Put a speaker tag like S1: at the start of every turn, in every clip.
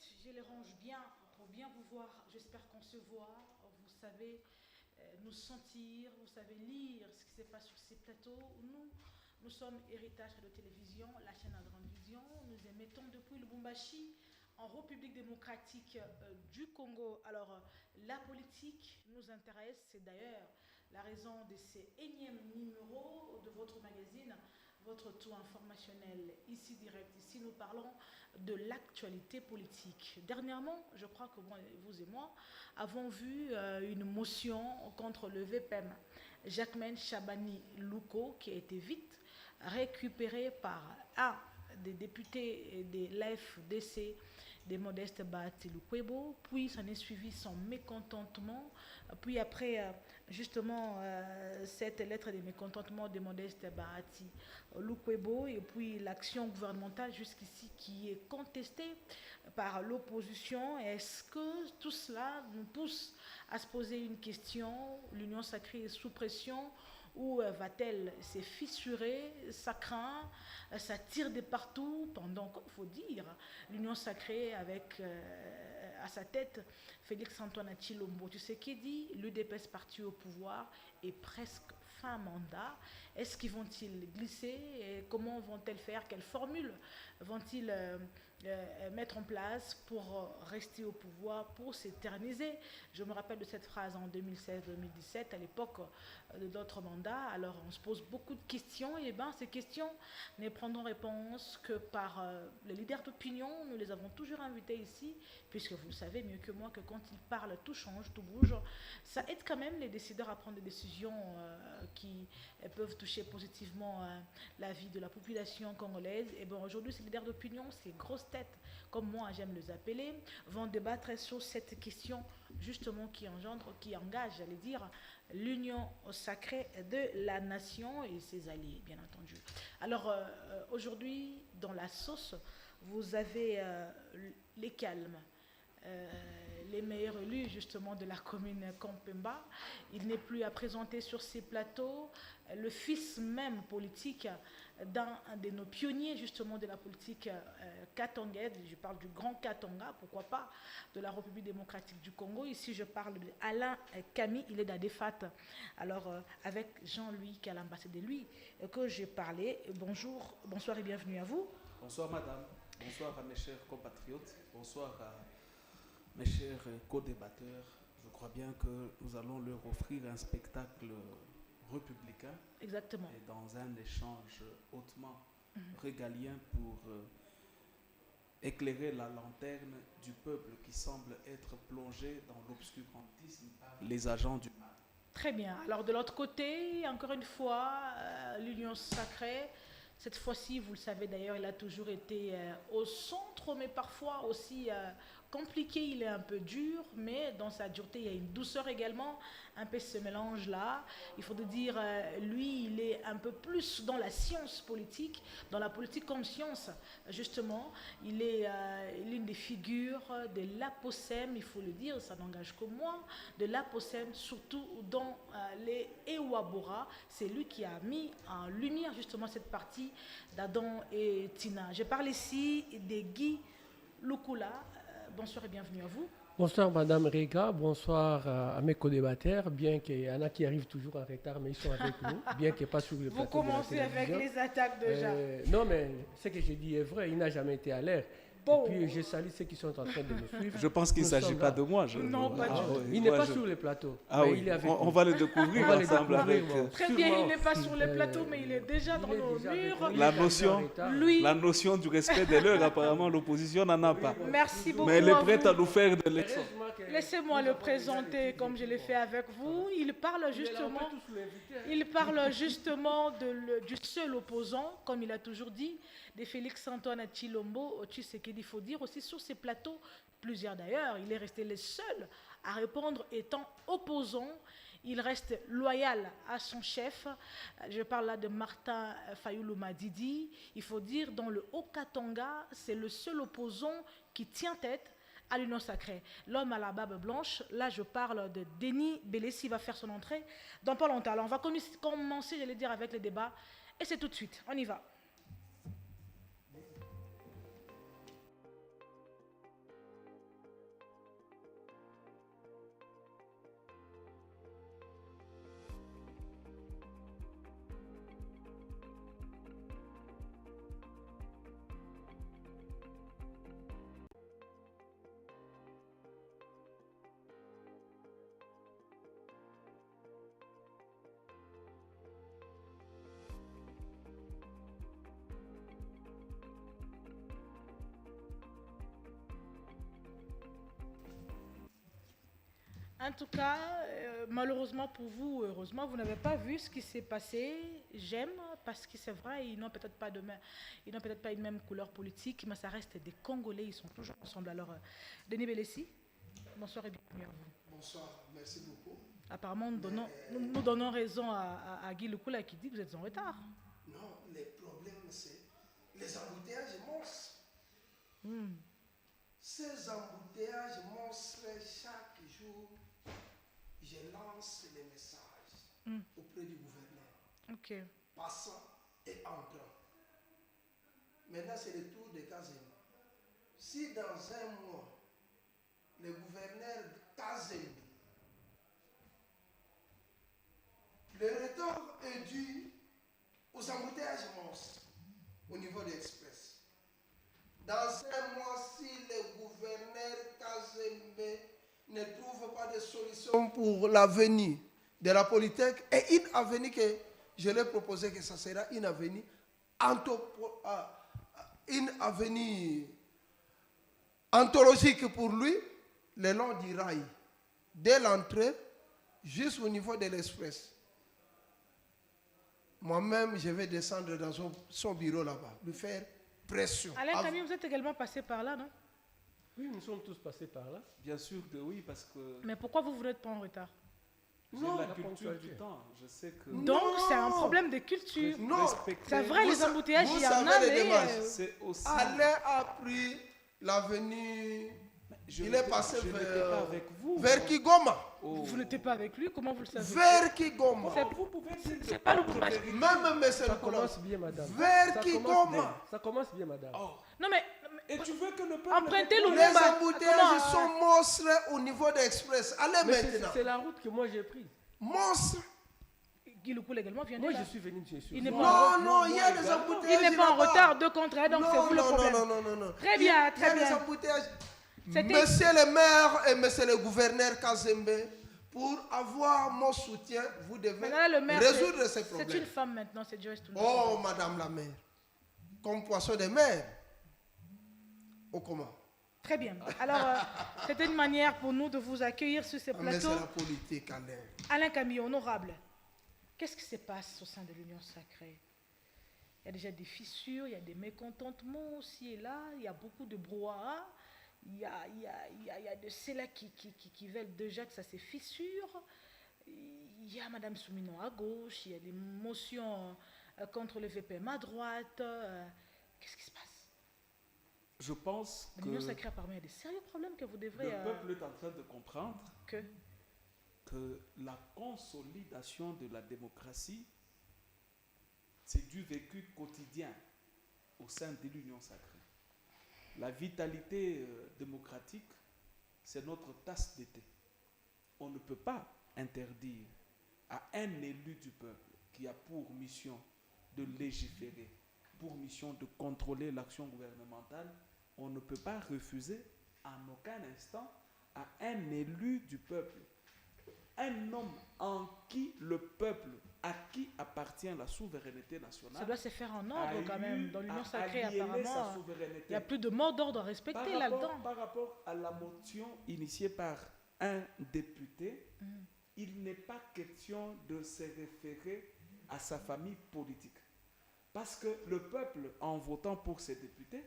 S1: je les range bien pour bien vous voir. J'espère qu'on se voit. Vous savez nous sentir, vous savez lire ce qui se passe sur ces plateaux. Nous sommes Héritage de télévision, la chaîne à grande vision. Nous émettons depuis le Lubumbashi en République démocratique du Congo. Alors, la politique nous intéresse, c'est d'ailleurs la raison de ces énièmes numéros de votre magazine, votre tour informationnel, ici direct. Ici, nous parlons de l'actualité politique. Dernièrement, je crois que vous et moi avons vu une motion contre le VPM, Jacquemain Chabani Louko, qui a été vite récupérée par un des députés de l'AFDC, des Modestes Bahati Lukwebo, puis s'en est suivi son mécontentement, puis après justement cette lettre de mécontentement des Modestes Bahati Lukwebo, et puis l'action gouvernementale jusqu'ici qui est contestée par l'opposition. Est-ce que tout cela nous pousse à se poser une question? L'Union sacrée est sous pression? Où va-t-elle se fissurer? Ça craint, ça tire de partout pendant, comme il faut dire, l'Union sacrée avec à sa tête Félix-Antoine Tshilombo. Tu sais qui dit l'UDPS parti au pouvoir est presque fin mandat. Est-ce qu'ils vont-ils glisser? Et comment vont-elles faire? Quelle formule vont-ils mettre en place pour rester au pouvoir, pour s'éterniser? Je me rappelle de cette phrase en 2016-2017, à l'époque de d'autres mandats. Alors on se pose beaucoup de questions, et bien ces questions ne prendront réponse que par les leaders d'opinion. Nous les avons toujours invités ici, puisque vous le savez mieux que moi que quand ils parlent, tout change, tout bouge. Ça aide quand même les décideurs à prendre des décisions qui peuvent toucher positivement la vie de la population congolaise. Et bien aujourd'hui, ces leaders d'opinion, ces grosses têtes, comme moi j'aime les appeler, vont débattre sur cette question justement qui engage, j'allais dire, l'union sacrée de la nation et ses alliés, bien entendu. Alors aujourd'hui, dans la sauce, vous avez les calmes, les meilleurs élus justement de la commune Kampemba. Il n'est plus à présenter sur ces plateaux. Le fils même politique d'un de nos pionniers justement de la politique katangaise, je parle du grand Katanga, pourquoi pas, de la République démocratique du Congo. Ici je parle d'Alain Kami, il est d'Adefat. Alors avec Jean-Louis qui est à l'ambassade de lui que j'ai parlé. Bonjour, bonsoir et bienvenue à vous.
S2: Bonsoir madame, bonsoir à mes chers compatriotes, bonsoir à mes chers co-débatteurs. Je crois bien que nous allons leur offrir un spectacle républicain.
S1: Exactement.
S2: Et dans un échange hautement régalien pour éclairer la lanterne du peuple qui semble être plongé dans l'obscurantisme par les agents du mal.
S1: Très bien. Alors de l'autre côté, encore une fois, l'Union sacrée, cette fois-ci, vous le savez d'ailleurs, il a toujours été au centre, mais parfois aussi compliqué, il est un peu dur, mais dans sa dureté, il y a une douceur également, un peu ce mélange-là. Il faut dire, lui, il est un peu plus dans la science politique, dans la politique comme science, justement. Il est l'une des figures de l'APOSEM, il faut le dire, ça n'engage que moi, de l'APOSEM, surtout dans les Ewabora. C'est lui qui a mis en lumière justement cette partie d'Adam et Tina. Je parle ici de Guy Lukula. Bonsoir et bienvenue à vous.
S3: Bonsoir Madame Rega, bonsoir à mes co-débatteurs, bien qu'il y en a qui arrivent toujours en retard, mais ils sont avec nous, bien qu'il n'y ait pas sur le plateau.
S1: Vous commencez avec les attaques déjà.
S3: Non, mais ce que j'ai dit est vrai, il n'a jamais été à l'air. Bon. Et puis je salue ceux qui sont en train de me suivre.
S2: Je pense qu'il ne s'agit pas de moi.
S1: Non, pas du tout.
S3: Il n'est pas sur le plateau.
S2: Ah oui, on va le découvrir ensemble avec...
S1: Très bien, il n'est pas sur le plateau, mais il est déjà dans nos murs.
S2: La notion du respect des leurs, apparemment, l'opposition n'en a pas.
S1: Merci beaucoup.
S2: Mais elle est prête à nous faire de leçons.
S1: Laissez-moi le présenter comme je l'ai fait avec vous. Il parle justement du seul opposant, comme il a toujours dit, de Félix-Antoine Tshilombo. Tu sais qu'il faut dire aussi sur ces plateaux, plusieurs d'ailleurs, il est resté le seul à répondre étant opposant. Il reste loyal à son chef. Je parle là de Martin Fayulu Madidi. Il faut dire, dans le Haut-Katanga, c'est le seul opposant qui tient tête à l'Union sacrée. L'homme à la barbe blanche, là je parle de Denis Bélessi, va faire son entrée dans pas longtemps. Alors on va commencer, j'allais dire, avec les débats. Et c'est tout de suite. On y va. En tout cas, malheureusement pour vous, heureusement, vous n'avez pas vu ce qui s'est passé. J'aime, parce que c'est vrai, ils n'ont peut-être pas ils n'ont peut-être pas une même couleur politique, mais ça reste des Congolais, ils sont toujours ensemble. Alors, Denis Bélessi, bonsoir et bienvenue à vous.
S4: Bonsoir, merci beaucoup.
S1: Apparemment, nous donnons raison à Guy Lukula qui dit que vous êtes en retard.
S4: Non, le problème, c'est les embouteillages monstres. Ces embouteillages monstres, chaque jour, je lance les messages auprès du gouverneur, passant et entrant. Maintenant, c'est le tour de Kazembe. Si dans un mois, le gouverneur Kazembe, le retour est dû aux embouteillages monstres au niveau de l'Express. Dans un mois, si le gouverneur Kazembe ne trouve pas de solution pour l'avenir de la Polytech, et une avenue que je l'ai proposé que ça sera une avenue anthologique pour lui, le long du rail, dès l'entrée jusqu'au niveau de l'Express. Moi-même, je vais descendre dans son bureau là-bas, lui faire pression.
S1: Alain Camille, vous êtes également passé par là, non?
S3: Oui, nous sommes tous passés par là.
S2: Bien sûr que oui, parce que
S1: Mais pourquoi vous n'êtes pas en retard?
S2: j'ai la culture du temps. Je sais que
S1: Donc, c'est un problème de culture.
S4: Non,
S1: C'est vrai, les embouteillages, il y en a,
S4: savez les
S1: mais...
S4: démarches.
S2: c'est aussi.
S4: Alain a pris l'avenue. Il est passé
S2: je n'étais pas avec vous.
S4: vers Kigoma.
S2: Oh.
S1: Vous n'étiez pas avec lui, comment vous le savez?
S4: Vers Kigoma.
S2: Vous pouvez dire
S1: C'est pas le problème.
S4: Même M.
S3: Ça
S4: Nicolas.
S3: commence bien, madame.
S4: Vers
S3: Ça
S4: Kigoma.
S3: commence bien. Ça commence bien, madame.
S2: Oh.
S1: Non, mais
S2: Et tu veux que le peuple
S1: empruntez
S4: Les
S1: Lumumba.
S4: embouteillages sont monstres au niveau de l'Express. Allez
S3: Mais
S4: maintenant.
S3: c'est la route que moi j'ai prise.
S4: Monstre.
S1: Guy Lukula également vient de
S3: Moi,
S1: là.
S3: je suis venu de chez
S1: Il n'est
S3: Sous.
S1: pas
S4: Non, il y a des embouteillages.
S1: Il n'est pas en
S4: là-bas.
S1: retard, 2 contre 1, donc c'est vous le problème.
S4: Non.
S1: Très bien, très
S4: Il y a des
S1: bien.
S4: embouteillages.
S1: C'était-
S4: Monsieur le maire et monsieur le gouverneur Kazembe, pour avoir mon soutien, vous devez
S1: Maintenant, le maire,
S4: résoudre ces
S1: c'est une
S4: problèmes.
S1: femme maintenant, c'est Joyce Toundou.
S4: Oh, madame la maire, comme poisson de mer. Oh, comment?
S1: Très bien. Alors, c'était une manière pour nous de vous accueillir sur ce
S4: Ah, mais c'est
S1: plateau.
S4: la politique, Alain.
S1: Alain Camille, honorable, qu'est-ce qui se passe au sein de l'Union sacrée? Il y a déjà des fissures, il y a des mécontentements aussi et là, il y a beaucoup de brouhaha, il y a de ceux-là qui veulent déjà que ça se fissure. Il y a Mme Soumino à gauche, il y a des motions contre le VPM à droite. Qu'est-ce qui se passe?
S2: Je pense que
S1: L'Union sacrée, apparemment, il y a des sérieux problèmes que vous devrez...
S2: le peuple est en train de comprendre
S1: que
S2: la consolidation de la démocratie, c'est du vécu quotidien au sein de l'Union sacrée. La vitalité démocratique, c'est notre tasse d'été. On ne peut pas interdire à un élu du peuple qui a pour mission de légiférer, pour mission de contrôler l'action gouvernementale, on ne peut pas refuser en aucun instant à un élu du peuple, un homme en qui le peuple, à qui appartient la souveraineté nationale.
S1: ça doit se faire en ordre quand même. Dans l'Union sacrée,
S2: aliéner sa
S1: apparemment,
S2: souveraineté.
S1: il n'y a plus de mot d'ordre à respecter là-dedans.
S2: Par rapport à la motion initiée par un député, il n'est pas question de se référer à sa famille politique. Parce que le peuple, en votant pour ses députés,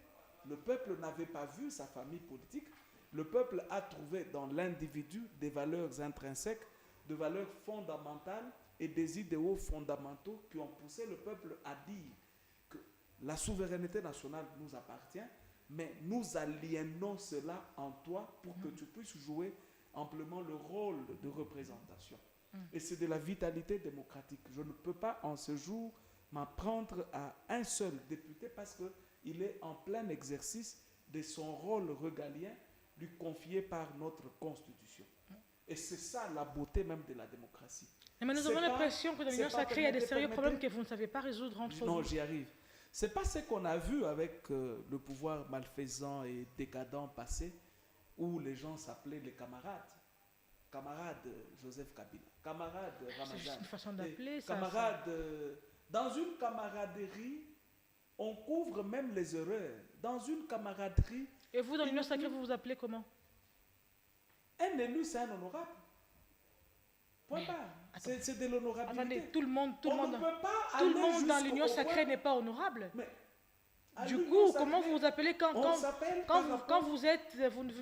S2: le peuple n'avait pas vu sa famille politique. Le peuple a trouvé dans l'individu des valeurs intrinsèques, des valeurs fondamentales et des idéaux fondamentaux qui ont poussé le peuple à dire que la souveraineté nationale nous appartient, mais nous aliénons cela en toi pour que tu puisses jouer amplement le rôle de représentation. Et c'est de la vitalité démocratique. Je ne peux pas en ce jour m'en prendre à un seul député parce qu'il est en plein exercice de son rôle régalien lui confié par notre Constitution. Et c'est ça la beauté même de la démocratie.
S1: Mais nous
S2: C'est
S1: avons
S2: pas-
S1: l'impression que dans l'Union
S2: c'est pas
S1: sacrée, il y a des sérieux
S2: permettez-
S1: problèmes que vous ne savez pas résoudre entre
S2: Non,
S1: vous.
S2: j'y arrive. C'est pas ce qu'on a vu avec le pouvoir malfaisant et décadent passé, où les gens s'appelaient les camarades. Camarade Joseph Kabila, camarade
S1: C'est
S2: Ramazan.
S1: juste une façon d'appeler
S2: Et
S1: ça.
S2: camarade, dans une camaraderie, on couvre même les erreurs. Dans une camaraderie,
S1: Et vous, dans l'Union sacrée, vous vous appelez comment?
S2: un élu, c'est un honorable. Point barre. C'est de l'honorabilité.
S1: Attendez, tout le monde
S2: Tout le
S1: monde dans l'union sacrée n'est pas honorable.
S2: Mais
S1: du coup, comment vous vous appelez quand vous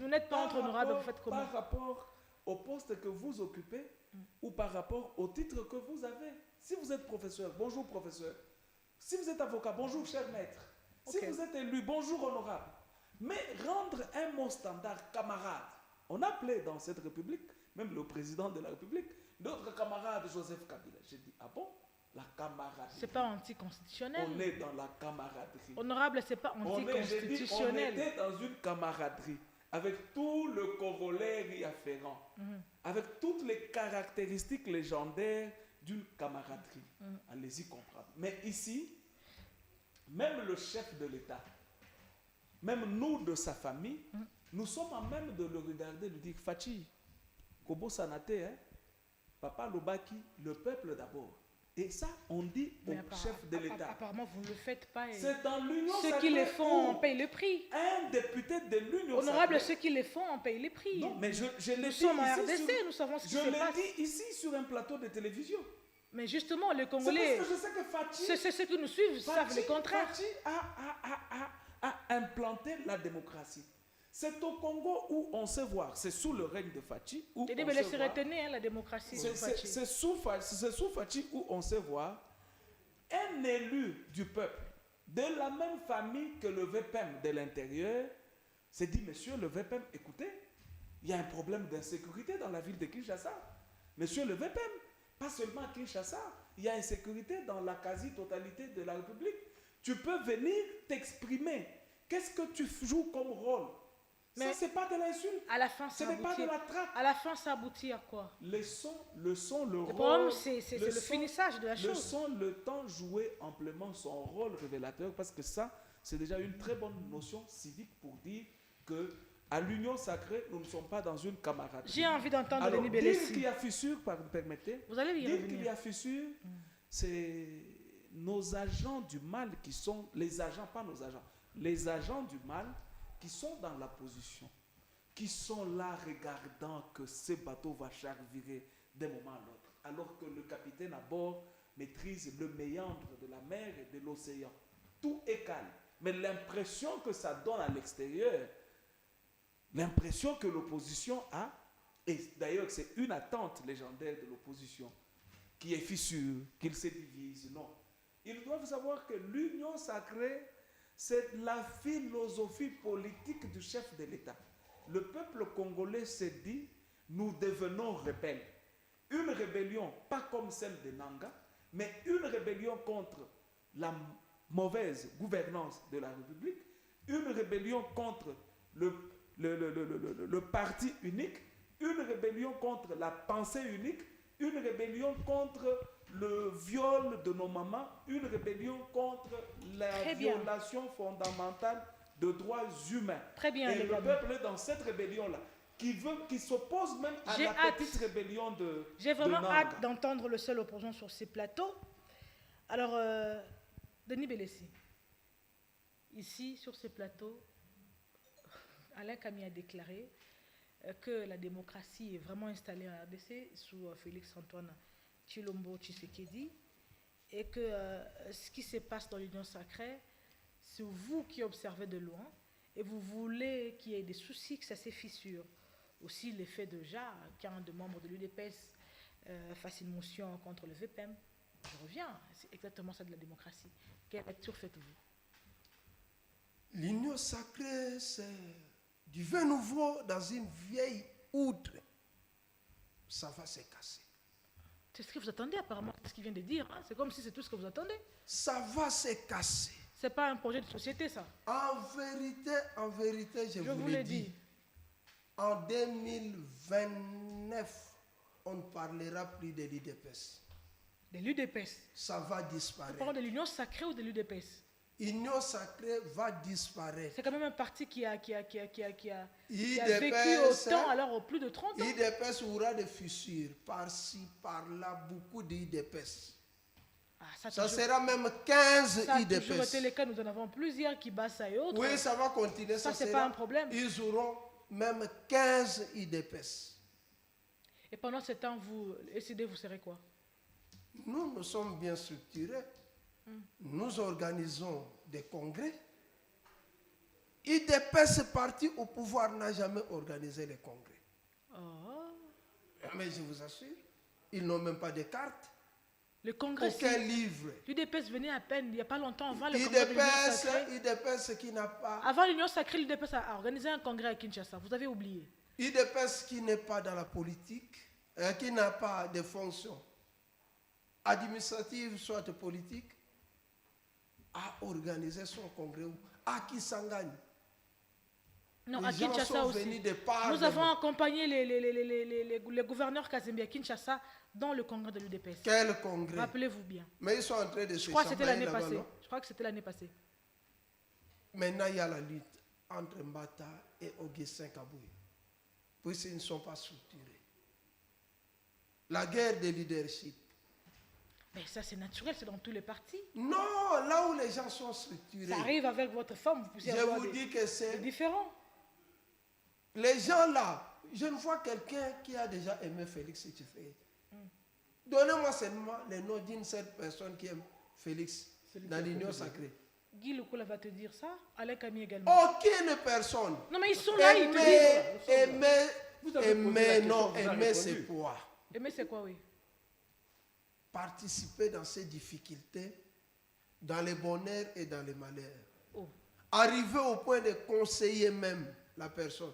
S1: n'êtes pas entre honorables, vous faites comment?
S2: Par rapport au poste que vous occupez ou par rapport au titre que vous avez. Si vous êtes professeur, bonjour professeur. Si vous êtes avocat, bonjour cher maître. Si vous êtes élu, bonjour honorable. Mais rendre un mot standard camarade, on appelait dans cette République, même le président de la République, notre camarade Joseph Kabila. J'ai dit, ah bon? La camaraderie.
S1: C'est pas anticonstitutionnel.
S2: On est dans la camaraderie.
S1: Honorable, c'est pas anticonstitutionnel.
S2: On était dans une camaraderie avec tout le corollaire y afférent, avec toutes les caractéristiques légendaires d'une camaraderie. Allez-y comprendre. Mais ici, même le chef de l'État, même nous de sa famille, nous sommes en même de le regarder, de dire Fachi, Kobo Sanate, hein, Papa Lobaki, le peuple d'abord. Et ça, on dit au chef de l'État.
S1: Apparemment, vous ne le faites pas.
S2: C'est dans l'union
S1: sacrée. Ceux qui les font, on paye le prix.
S2: Un député de l'union
S1: honorable,
S2: sacrée.
S1: ceux qui les font, on paye les prix.
S2: Non, mais je l'ai
S1: nous sommes en RDC, nous savons ce qui se passe.
S2: Je l'ai dit ici sur un plateau de télévision.
S1: Mais justement, les Congolais,
S2: c'est parce que je sais que Fachi,
S1: ceux qui nous suivent savent le contraire.
S2: Fachi a implanté la démocratie. C'est au Congo où on sait voir, c'est sous le règne de Fachi où on sait voir.
S1: La démocratie.
S2: C'est sous Fachi où on sait voir un élu du peuple de la même famille que le VPM de l'intérieur s'est dit, monsieur le VPM, écoutez, il y a un problème d'insécurité dans la ville de Kinshasa. Monsieur le VPM, pas seulement à Kinshasa, il y a insécurité dans la quasi-totalité de la République. Tu peux venir t'exprimer. Qu'est-ce que tu joues comme rôle? Mais ça, c'est pas de l'insulte.
S1: À la fin,
S2: ce n'est pas de la traque.
S1: À la fin, ça aboutit à quoi?
S2: Le rôle.
S1: Problème, c'est le finissage de la chose.
S2: Le temps jouait amplement son rôle révélateur parce que ça, c'est déjà une très bonne notion civique pour dire que à l'union sacrée, nous ne sommes pas dans une camaraderie.
S1: J'ai envie d'entendre
S2: Denis Bélessi.
S1: Dire
S2: qu'il y a fissure, permettez.
S1: Vous allez y revenir.
S2: Dire qu'il y a fissure, c'est nos agents du mal qui sont les agents, pas nos agents, les agents du mal qui sont dans la position, qui sont là regardant que ce bateau va charvirer d'un moment à l'autre, alors que le capitaine à bord maîtrise le méandre de la mer et de l'océan. Tout est calme. Mais l'impression que ça donne à l'extérieur, l'impression que l'opposition a, et d'ailleurs c'est une attente légendaire de l'opposition, qui est fissure, qu'il se divise, non. Ils doivent savoir que l'union sacrée, c'est la philosophie politique du chef de l'État. Le peuple congolais s'est dit, nous devenons rebelles. Une rébellion, pas comme celle de Nanga, mais une rébellion contre la mauvaise gouvernance de la République, une rébellion contre le parti unique, une rébellion contre la pensée unique, une rébellion contre le viol de nos mamans, une rébellion contre la violation fondamentale de droits humains.
S1: Très bien,
S2: et le peuple est dans cette rébellion-là, qui s'oppose même à la petite rébellion de
S1: J'ai vraiment
S2: hâte
S1: d'entendre le seul opposant sur ces plateaux. Alors, Denis Bélessi, ici, sur ces plateaux, Alain Kami a déclaré que la démocratie est vraiment installée en RDC sous Félix-Antoine Tshilombo Tshisekedi et que ce qui se passe dans l'Union sacrée, c'est vous qui observez de loin et vous voulez qu'il y ait des soucis, que ça s'effissure. Aussi l'effet de qu'un des membres de l'UDPS fasse une motion contre le VPM. Je reviens, c'est exactement ça de la démocratie. Quelle lecture faites-vous?
S4: L'union sacrée, c'est du vin nouveau dans une vieille outre. Ça va se casser.
S1: C'est ce que vous attendez apparemment, c'est ce qu'il vient de dire. Hein? C'est comme si c'est tout ce que vous attendez.
S4: Ça va se casser.
S1: C'est pas un projet de société, ça.
S4: En vérité, je vous le dis. En 2029, on ne parlera plus de l'UDPS.
S1: De l'UDPS?
S4: Ça va disparaître.
S1: Vous parlez de l'Union sacrée ou de l'UDPS?
S4: L'Union sacrée va disparaître.
S1: C'est quand même un parti qui a vécu
S4: IDPS,
S1: autant, alors plus de 30 ans.
S4: IDPS aura des fissures, par-ci, par-là, beaucoup d'IDPS. Ça sera même 15
S1: ça
S4: IDPS.
S1: Ça a toujours été le cas, nous en avons plusieurs qui bassent et autres.
S4: Oui, ça va continuer.
S1: Ça c'est pas un problème.
S4: Ils auront même 15 IDPS.
S1: Et pendant ce temps, vous, SID, vous serez quoi?
S4: Nous sommes bien structurés. Nous organisons des congrès. IDPS parti au pouvoir n'a jamais organisé les congrès.
S1: Oh.
S4: Mais je vous assure, ils n'ont même pas de carte.
S1: Le congrès,
S4: Aucun livre.
S1: l'UDPS venait à peine, il n'y a pas longtemps, avant le congrès de l'Union Sacrée.
S4: IDPS qui n'a pas...
S1: Avant l'Union Sacrée, l'UDPS a organisé un congrès à Kinshasa. Vous avez oublié.
S4: IDPS qui n'est pas dans la politique, qui n'a pas de fonction administrative, soit politique, a organisé son congrès à Kisangani.
S1: Non,
S4: Les
S1: à
S4: gens
S1: Kinshasa
S4: sont
S1: aussi.
S4: venus de part
S1: Nous avons accompagné les gouverneurs Kazembe à Kinshasa dans le congrès de l'UDPS.
S4: Quel congrès?
S1: Rappelez-vous bien.
S4: Mais ils sont en train de se
S1: Je crois que c'était l'année
S4: chamailler là-bas,
S1: passée.
S4: non?
S1: Je crois que c'était l'année passée.
S4: Maintenant, il y a la lutte entre Mbata et Augustin Kaboué. Puisqu'ils ne sont pas structurés. La guerre de leadership.
S1: Mais ça, c'est naturel, c'est dans tous les partis.
S4: Non, là où les gens sont structurés.
S1: Ça arrive avec votre femme, vous pouvez
S4: Je
S1: avoir
S4: vous dis que
S1: des
S4: c'est...
S1: différents.
S4: Les gens là, je ne vois quelqu'un qui a déjà aimé Félix Tshisekedi. Donnez-moi seulement les noms d'une seule personne qui aime Félix dans l'Union Sacrée.
S1: Guy Lukula va te dire ça, Alain Camille également.
S4: Aucune personne.
S1: Non, mais ils sont là, ils te disent.
S4: Aimer c'est quoi?
S1: Aimer, c'est quoi, oui?
S4: Participer dans ces difficultés, dans les bonheurs et dans les malheurs.
S1: Oh.
S4: Arriver au point de conseiller même la personne.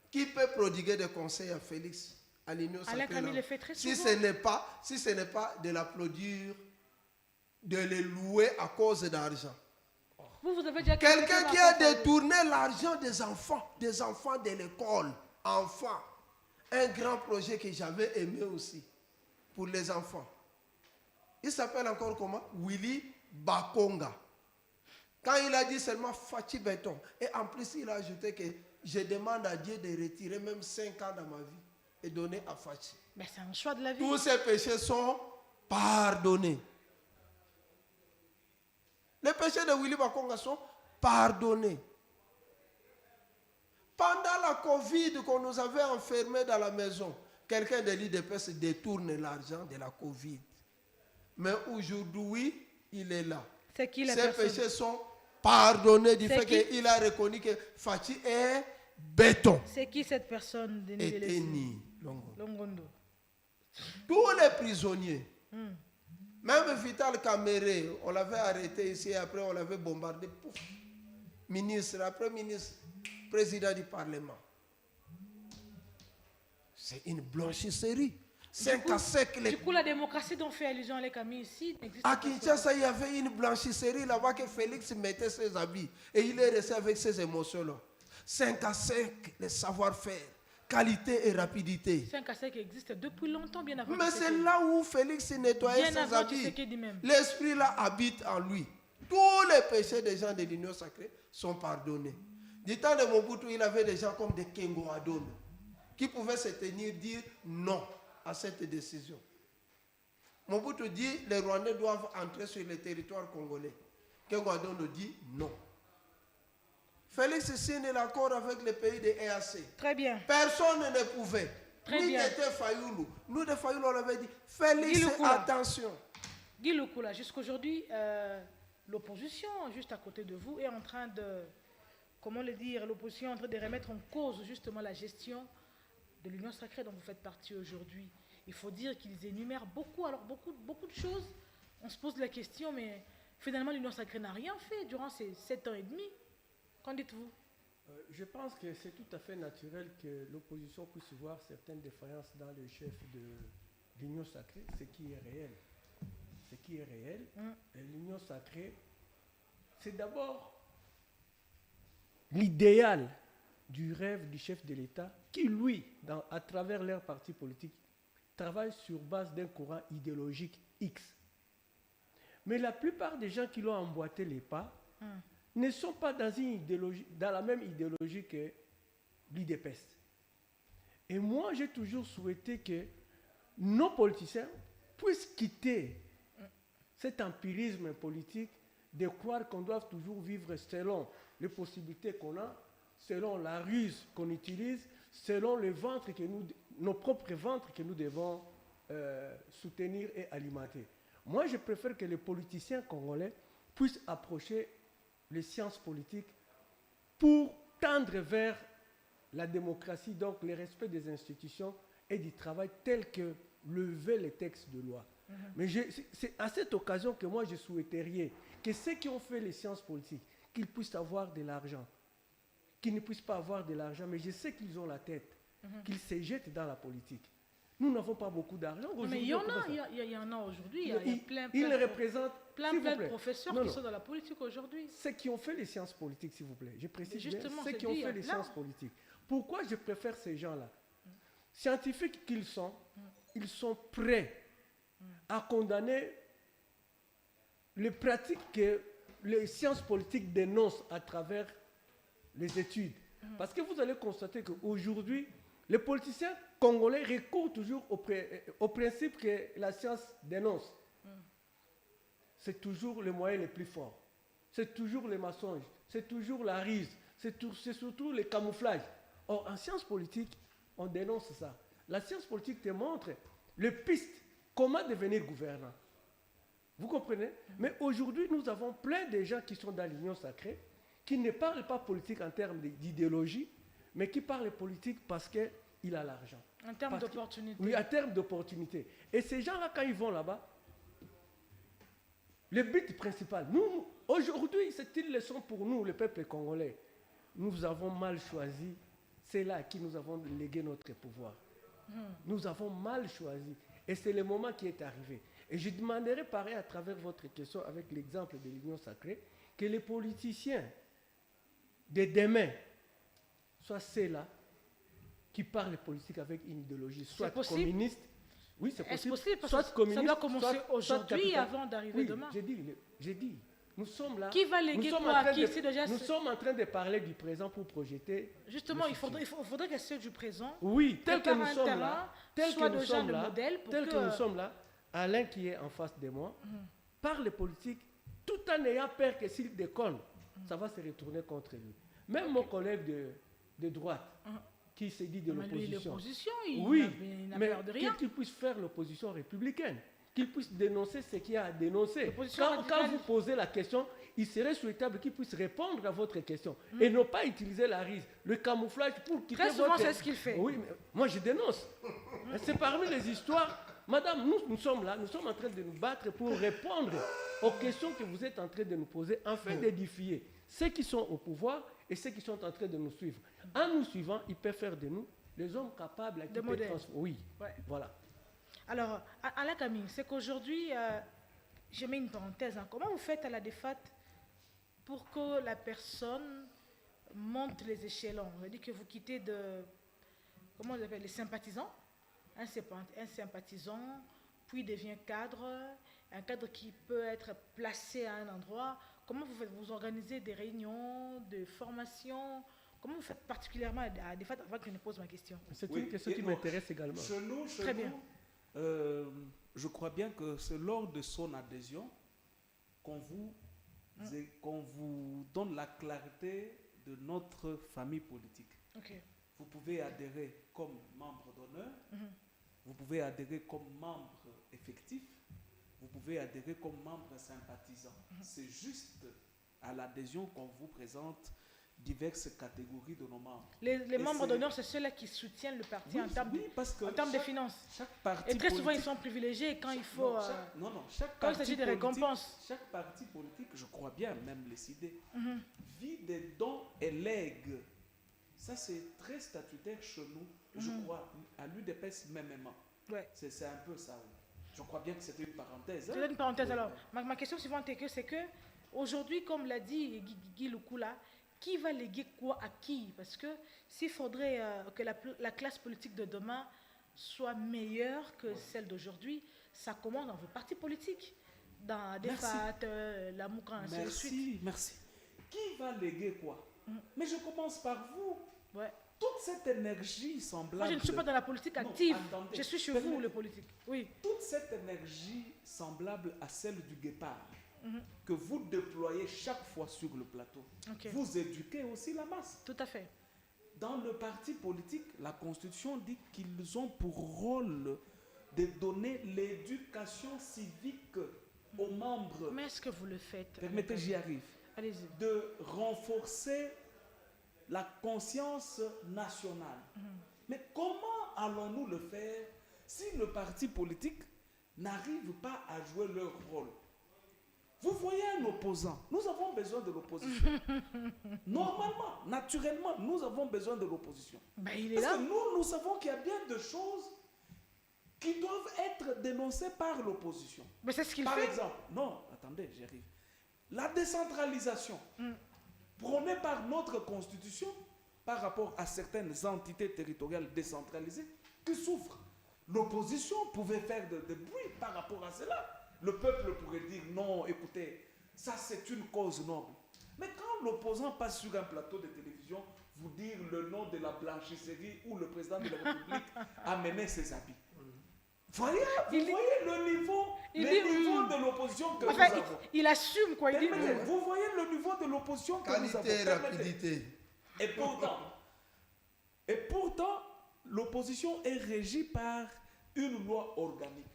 S4: Qui peut prodiguer des conseils à Félix, à l'Union Sacrée?
S1: Alain Camille le fait très souvent.
S4: Si ce n'est pas de l'applaudir, de les louer à cause d'argent.
S1: Vous avez déjà
S4: Quelqu'un qui a détourné l'argent des enfants de l'école, enfants. Un grand projet que j'avais aimé aussi pour les enfants. Il s'appelle encore comment? Willy Bakonga. Quand il a dit seulement Fachi Béton, et en plus il a ajouté que je demande à Dieu de retirer même 5 ans dans ma vie et donner à Fachi.
S1: Mais c'est un choix de la vie.
S4: Tous ces péchés sont pardonnés. Les péchés de Willy Bakonga sont pardonnés. Pendant la Covid qu'on nous avait enfermés dans la maison, quelqu'un de l'IDPS détourne l'argent de la Covid. Mais aujourd'hui, il est là.
S1: C'est qui la
S4: Ces
S1: personne?
S4: péchés sont pardonnés du
S1: C'est
S4: fait
S1: qui?
S4: qu'il a reconnu que Fachi est béton.
S1: C'est qui cette personne?
S4: Eteni Longo.
S1: Longondo.
S4: Tous les prisonniers. Même Vital Kamere, on l'avait arrêté ici et après on l'avait bombardé. Pouf. Ministre, après ministre, président du Parlement. C'est une blanchisserie. 5 à 5.
S1: Du coup, la démocratie dont fait allusion à Camille ici n'existe
S4: À
S1: pas.
S4: Kinshasa, il y avait une blanchisserie là-bas que Félix mettait ses habits. Et il est resté avec ses émotions-là. 5 à 5, le savoir-faire, qualité et rapidité.
S1: 5 à 5 existe depuis longtemps, bien avant.
S4: Mais c'est là où Félix nettoyait
S1: Bien
S4: ses
S1: avant
S4: habits.
S1: Tshisekedi même.
S4: L'esprit là habite en lui. Tous les péchés des gens de l'Union Sacrée sont pardonnés. Du temps de Mobutu, il avait des gens comme des Kengo Adon qui pouvaient se tenir, dire non à cette décision. Mobutu dit les Rwandais doivent entrer sur le territoire congolais. Kengo Adon dit non. Félix signe l'accord avec les pays de EAC.
S1: Très bien.
S4: Personne ne pouvait.
S1: Très
S4: Ni
S1: bien.
S4: était Fayoulou. Nous de Fayoulou, on avait dit Félix,
S1: Guy Lukula.
S4: attention.
S1: Guy Lukula, jusqu'aujourd'hui, l'opposition, juste à côté de vous, est en train de, comment le dire, l'opposition est en train de remettre en cause justement la gestion de l'Union Sacrée dont vous faites partie aujourd'hui. Il faut dire qu'ils énumèrent beaucoup, alors beaucoup de choses. On se pose la question, mais finalement l'Union Sacrée n'a rien fait durant ces 7 ans et demi. Qu'en dites-vous?
S3: Je pense que c'est tout à fait naturel que l'opposition puisse voir certaines défaillances dans le chef de l'Union Sacrée, ce qui est réel. Ce qui est réel. Et l'Union Sacrée, c'est d'abord l'idéal du rêve du chef de l'État qui, lui, à travers leur parti politique, travaille sur base d'un courant idéologique X. Mais la plupart des gens qui l'ont emboîté les pas ne sont pas dans la même idéologie que l'IDPS. Et moi, j'ai toujours souhaité que nos politiciens puissent quitter cet empirisme politique de croire qu'on doit toujours vivre selon les possibilités qu'on a, selon la ruse qu'on utilise, selon le ventre que nous nos propres ventres que nous devons soutenir et alimenter. Moi, je préfère que les politiciens congolais puissent approcher les sciences politiques pour tendre vers la démocratie, donc le respect des institutions et du travail tel que le veulent les textes de loi. Mais c'est à cette occasion que moi je souhaiterais que ceux qui ont fait les sciences politiques, qu'ils puissent avoir de l'argent, qu'ils ne puissent pas avoir de l'argent, mais je sais qu'ils ont la tête, qu'ils se jettent dans la politique. Nous n'avons pas beaucoup d'argent.
S1: Mais il y en a aujourd'hui.
S3: Ils représentent
S1: plein de professeurs qui sont dans la politique aujourd'hui.
S3: Ceux qui ont fait les sciences politiques, s'il vous plaît. Je précise bien, ceux qui
S1: ont
S3: fait les sciences politiques. Pourquoi je préfère ces gens-là? Scientifiques qu'ils sont, ils sont prêts à condamner les pratiques que les sciences politiques dénoncent à travers les études. Parce que vous allez constater qu'aujourd'hui, les politiciens congolais recourent toujours au principe que la science dénonce. C'est toujours le moyen le plus fort. C'est toujours les mensonges. C'est toujours la ruse. C'est surtout le camouflage. Or, en sciences politiques, on dénonce ça. La science politique te montre les pistes, comment devenir gouvernant. Vous comprenez? Mais aujourd'hui, nous avons plein de gens qui sont dans l'union sacrée, qui ne parlent pas politique en termes d'idéologie, mais qui parlent politique parce qu'il a l'argent.
S1: En termes d'opportunité.
S3: Oui, en termes d'opportunité. Et ces gens-là, quand ils vont là-bas, le but principal, nous, aujourd'hui, c'est une leçon pour nous, le peuple congolais. Nous avons mal choisi. C'est là à qui nous avons légué notre pouvoir. Nous avons mal choisi. Et c'est le moment qui est arrivé. Et je demanderai pareil à travers votre question, avec l'exemple de l'Union sacrée, que les politiciens de demain soient ceux-là qui parlent politique avec une idéologie, soit communiste. Oui, c'est possible.
S1: Soit communiste, ça doit commencer aujourd'hui avant d'arriver demain.
S3: J'ai dit. Nous sommes là.
S1: Qui va léguer quoi à qui?
S3: Nous sommes en train de parler du présent pour projeter.
S1: Justement, il faudrait que ceux du présent,
S3: oui, tel que nous sommes là, tel que
S1: nous
S3: sommes là, Alain qui est en face de moi, parle politique tout en ayant peur que s'il déconne, ça va se retourner contre lui. Même mon collègue de droite, qui se dit de l'opposition.
S1: Oui, mais
S3: qu'il puisse faire l'opposition républicaine. Qu'il puisse dénoncer ce qu'il y a à dénoncer. Quand vous posez la question, il serait souhaitable qu'il puisse répondre à votre question et ne pas utiliser la ruse, le camouflage pour quitter
S1: Très souvent, c'est ce qu'il fait.
S3: Oui, mais moi je dénonce. C'est parmi les histoires. Madame, nous sommes là, nous sommes en train de nous battre pour répondre aux questions que vous êtes en train de nous poser, afin d'édifier ceux qui sont au pouvoir et ceux qui sont en train de nous suivre. En nous suivant, ils peuvent faire de nous des hommes capables
S1: de modèles.
S3: Oui, voilà.
S1: Alors, Alain Camille, c'est qu'aujourd'hui, je mets une parenthèse, comment vous faites à la DEFAT pour que la personne monte les échelons? On dit que vous quittez comment on appelle, les sympathisants, un sympathisant, puis devient cadre, un cadre qui peut être placé à un endroit. Comment vous faites? Vous organisez des réunions, de formations? Comment vous faites particulièrement à DEFAT avant que je ne pose ma question?
S3: C'est une question qui m'intéresse également.
S1: Très bien.
S2: Je crois bien que c'est lors de son adhésion qu'on vous donne la clarté de notre famille politique.
S1: Okay.
S2: Vous pouvez adhérer comme membre d'honneur, vous pouvez adhérer comme membre effectif, vous pouvez adhérer comme membre sympathisant. C'est juste à l'adhésion qu'on vous présente diverses catégories de nos membres.
S1: Les membres d'honneur, c'est ceux-là qui soutiennent le parti en termes de finances. Et très souvent, ils sont privilégiés quand il faut... quand il s'agit de récompenses.
S2: Chaque parti politique, je crois bien, même les CID, vit des dons et lègues. Ça, c'est très statutaire chez nous, je crois, à l'UDPS même.
S1: Ouais.
S2: C'est un peu ça. Je crois bien que c'était une parenthèse.
S1: C'était une parenthèse. Alors, ma question suivante est que c'est que, aujourd'hui, comme l'a dit Guy Lukula, qui va léguer quoi à qui? Parce que s'il faudrait que la classe politique de demain soit meilleure que celle d'aujourd'hui, ça commence dans vos partis politiques, dans DEFAT, la Moukan, ainsi de suite.
S2: Merci. Qui va léguer quoi? Mais je commence par vous.
S1: Ouais.
S2: Toute cette énergie semblable...
S1: Moi, je ne suis pas dans la politique active. Je suis chez vous, le politique. Oui.
S2: Toute cette énergie semblable à celle du guépard, que vous déployez chaque fois sur le plateau. Vous éduquez aussi la masse.
S1: Tout à fait.
S2: dans le parti politique, la Constitution dit qu'ils ont pour rôle de donner l'éducation civique aux membres.
S1: Mais est-ce que vous le faites?
S2: Permettez, j'y arrive.
S1: Allez-y.
S2: De renforcer la conscience nationale. Mais comment allons-nous le faire si le parti politique n'arrive pas à jouer leur rôle? Vous voyez un opposant, nous avons besoin de l'opposition. Normalement, naturellement, nous avons besoin de l'opposition.
S1: Ben, il est
S2: Parce
S1: là.
S2: que nous savons qu'il y a bien de choses qui doivent être dénoncées par l'opposition.
S1: Mais c'est ce qu'il
S2: Par
S1: fait.
S2: exemple, non, attendez, j'arrive. La décentralisation, prônée par notre Constitution, par rapport à certaines entités territoriales décentralisées, qui souffrent. L'opposition pouvait faire de bruit par rapport à cela. Le peuple pourrait dire non, écoutez, ça c'est une cause noble. Mais quand l'opposant passe sur un plateau de télévision, vous dire le nom de la blanchisserie où le président de la République a mené ses habits. Voyez, vous voyez le niveau, de l'opposition que
S1: Enfin,
S2: nous avons.
S1: il assume quoi. Il dit,
S2: Permettez, vous voyez le niveau de l'opposition que nous avons.
S4: Qualité,
S2: Permettez.
S4: rapidité.
S2: Et pourtant, l'opposition est régie par une loi organique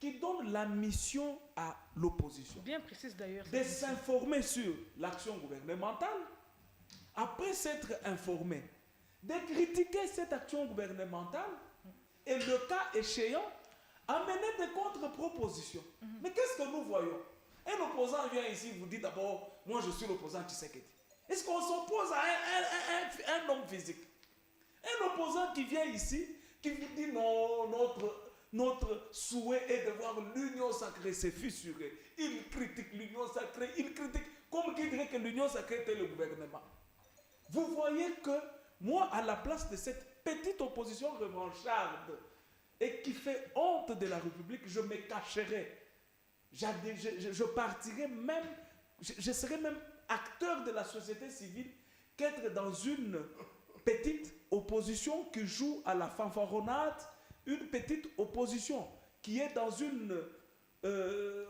S2: qui donne la mission à l'opposition
S1: bien précise d'ailleurs.
S2: de s'informer sur l'action gouvernementale, après s'être informé, de critiquer cette action gouvernementale et le cas échéant, amener des contre-propositions. Mais qu'est-ce que nous voyons? Un opposant vient ici, vous dit d'abord, moi je suis l'opposant Tshisekedi. Est-ce qu'on s'oppose à un homme physique? Un opposant qui vient ici, qui vous dit non, notre souhait est de voir l'union sacrée se fissurer. Il critique l'union sacrée, il critique comme qui dirait que l'union sacrée était le gouvernement. Vous voyez que moi, à la place de cette petite opposition revancharde et qui fait honte de la République, je me cacherai. Je partirai même, je serai même acteur de la société civile qu'être dans une petite opposition qui joue à la fanfaronnade, une petite opposition qui est dans une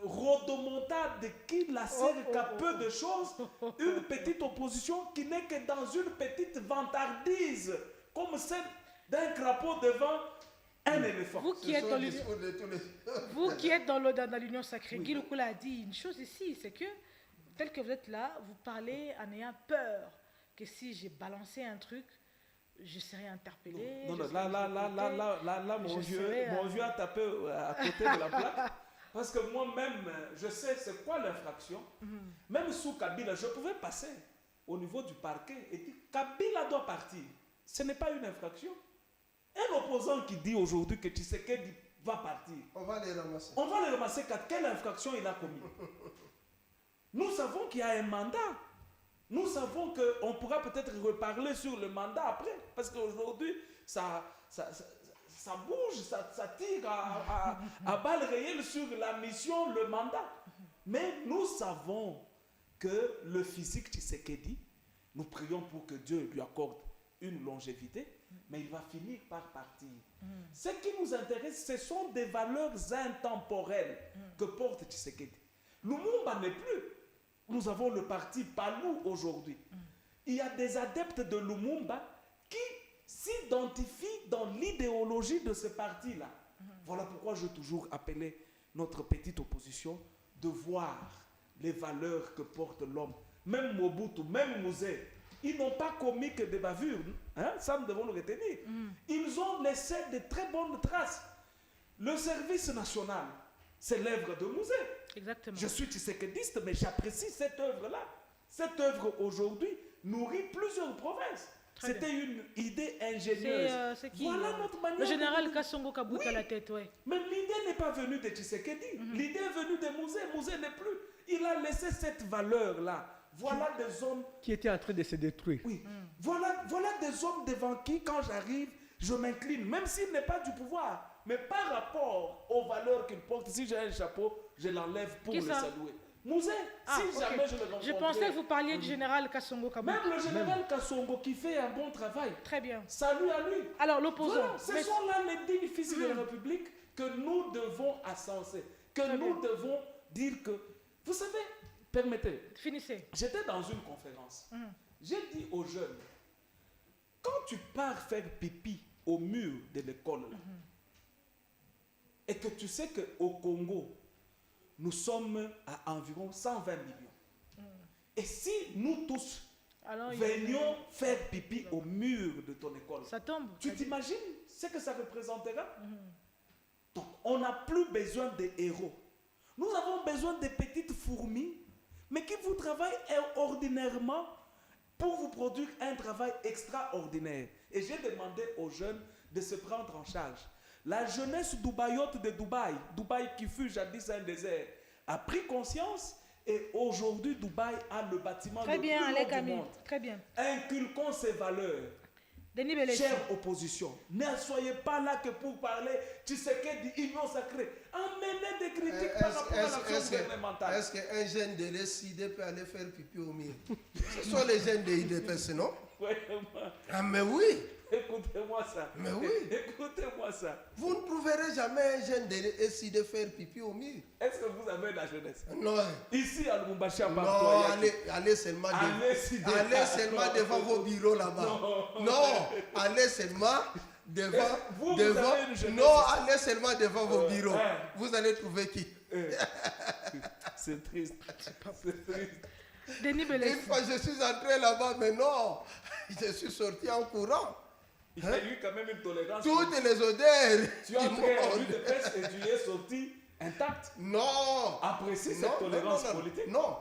S2: rodomontade qui la sert qu'à peu de choses, une petite opposition qui n'est que dans une petite vantardise, comme celle d'un crapaud devant un éléphant.
S1: Vous qui êtes dans l'union sacrée,
S2: Oui.
S1: Guy Lukula a dit une chose ici, c'est que tel que vous êtes là, vous parlez en ayant peur que si j'ai balancé un truc, je serai interpellé.
S2: Non,
S1: je
S2: non,
S1: serai
S2: là, mon vieux a tapé à côté de la plaque. Parce que moi-même, je sais c'est quoi l'infraction. Même sous Kabila, je pouvais passer au niveau du parquet et dire Kabila doit partir. Ce n'est pas une infraction. Un opposant qui dit aujourd'hui que Tshisekedi va partir,
S4: On va les ramasser.
S2: on va le ramasser car quelle infraction il a commis. Nous savons qu'il y a un mandat. Nous savons qu'on pourra peut-être reparler sur le mandat après. Parce qu'aujourd'hui, ça bouge, ça tire à balles réelles sur la mission, le mandat. Mais nous savons que le physique Tshisekedi, nous prions pour que Dieu lui accorde une longévité, mais il va finir par partir. Ce qui nous intéresse, ce sont des valeurs intemporelles que porte Tshisekedi. Lumumba n'est plus. Nous avons le parti Palou aujourd'hui. Il y a des adeptes de Lumumba qui s'identifient dans l'idéologie de ce parti-là. Voilà pourquoi j'ai toujours appelé notre petite opposition de voir les valeurs que porte l'homme. Même Mobutu, même Mouzé, ils n'ont pas commis que des bavures. Hein? Ça, nous devons le retenir. Ils ont laissé de très bonnes traces. Le service national, c'est l'œuvre de Mouzé.
S1: Exactement.
S2: Je suis tshisekediste, mais j'apprécie cette œuvre-là. Cette œuvre, aujourd'hui, nourrit plusieurs provinces. C'était une idée ingénieuse.
S1: C'est qui
S2: Voilà notre manière.
S1: Le général
S2: de...
S1: Kassongo Kabuta
S2: Oui.
S1: à la tête, ouais.
S2: Mais l'idée n'est pas venue de Tshisekedi. L'idée est venue de Mouzé. Mouzé n'est plus. Il a laissé cette valeur-là. Voilà des hommes...
S3: Qui était en train de se détruire.
S2: Oui. Voilà des hommes devant qui, quand j'arrive, je m'incline. Même s'il n'est pas du pouvoir. Mais par rapport aux valeurs qu'il porte, si j'ai un chapeau, je l'enlève pour
S1: Qui
S2: le
S1: ça?
S2: saluer. Mouzé,
S1: Ah,
S2: si
S1: ok.
S2: jamais je le rencontrais...
S1: Je pensais que vous parliez du général Kassongo Kabuta.
S2: Même le général Kassongo qui fait un bon travail.
S1: Très bien.
S2: Salut à lui.
S1: Alors, l'opposant.
S2: Voilà, ce
S1: Mais-
S2: sont là les dignes fils de la République que nous devons ascenser, que
S1: Très
S2: nous
S1: bien.
S2: devons dire que... Vous savez, permettez,
S1: Finissez.
S2: j'étais dans une conférence. J'ai dit aux jeunes, quand tu pars faire pipi au mur de l'école, là, et que tu sais qu'au Congo, nous sommes à environ 120 millions. Et si nous tous
S1: Alors,
S2: venions faire pipi au mur de ton école,
S1: ça tombe.
S2: tu t'imagines ce que ça représentera? Donc, on n'a plus besoin de héros. Nous avons besoin de petites fourmis, mais qui vous travaillent ordinairement pour vous produire un travail extraordinaire. Et j'ai demandé aux jeunes de se prendre en charge. La jeunesse dubaïote de Dubaï, Dubaï qui fut jadis un désert, a pris conscience et aujourd'hui Dubaï a le bâtiment
S1: Très
S2: le
S1: bien,
S2: plus
S1: allez
S2: haut du
S1: Camille.
S2: monde.
S1: Très bien.
S2: Inculquons ces valeurs.
S1: Denis Belessi.
S2: Chère opposition, ne soyez pas là que pour parler Tshisekedi d'union sacrée. Emmenez des critiques par rapport à l'action gouvernementale.
S4: Est-ce qu'un jeune de l'SID peut aller faire pipi au mur? Ce sont les jeunes de l'IDPS, non?
S2: Vraiment.
S4: Ah, mais oui.
S2: Écoutez-moi ça.
S4: Mais oui.
S2: Écoutez-moi ça.
S4: Vous ne trouverez jamais un jeune de l'SID faire pipi au mur.
S2: Est-ce que vous avez la jeunesse?
S4: Non.
S2: Ici à Lubumbashi, à
S4: Non,
S2: Bartoya.
S4: allez seulement, allez seulement devant vos bureaux là-bas. Non, allez seulement devant.
S2: Vous avez une jeunesse.
S4: Non, allez seulement devant vos bureaux. Vous allez trouver qui?
S2: C'est triste. C'est triste.
S1: Denis Belessi.
S4: Une fois, je suis entré là-bas, mais non, je suis sorti en courant.
S2: Il y a eu quand même une tolérance.
S4: Toutes les odeurs.
S2: Tu es entré à l'UDPS et tu es sorti intact.
S4: Non.
S2: Appréciez cette tolérance politique.
S4: Non.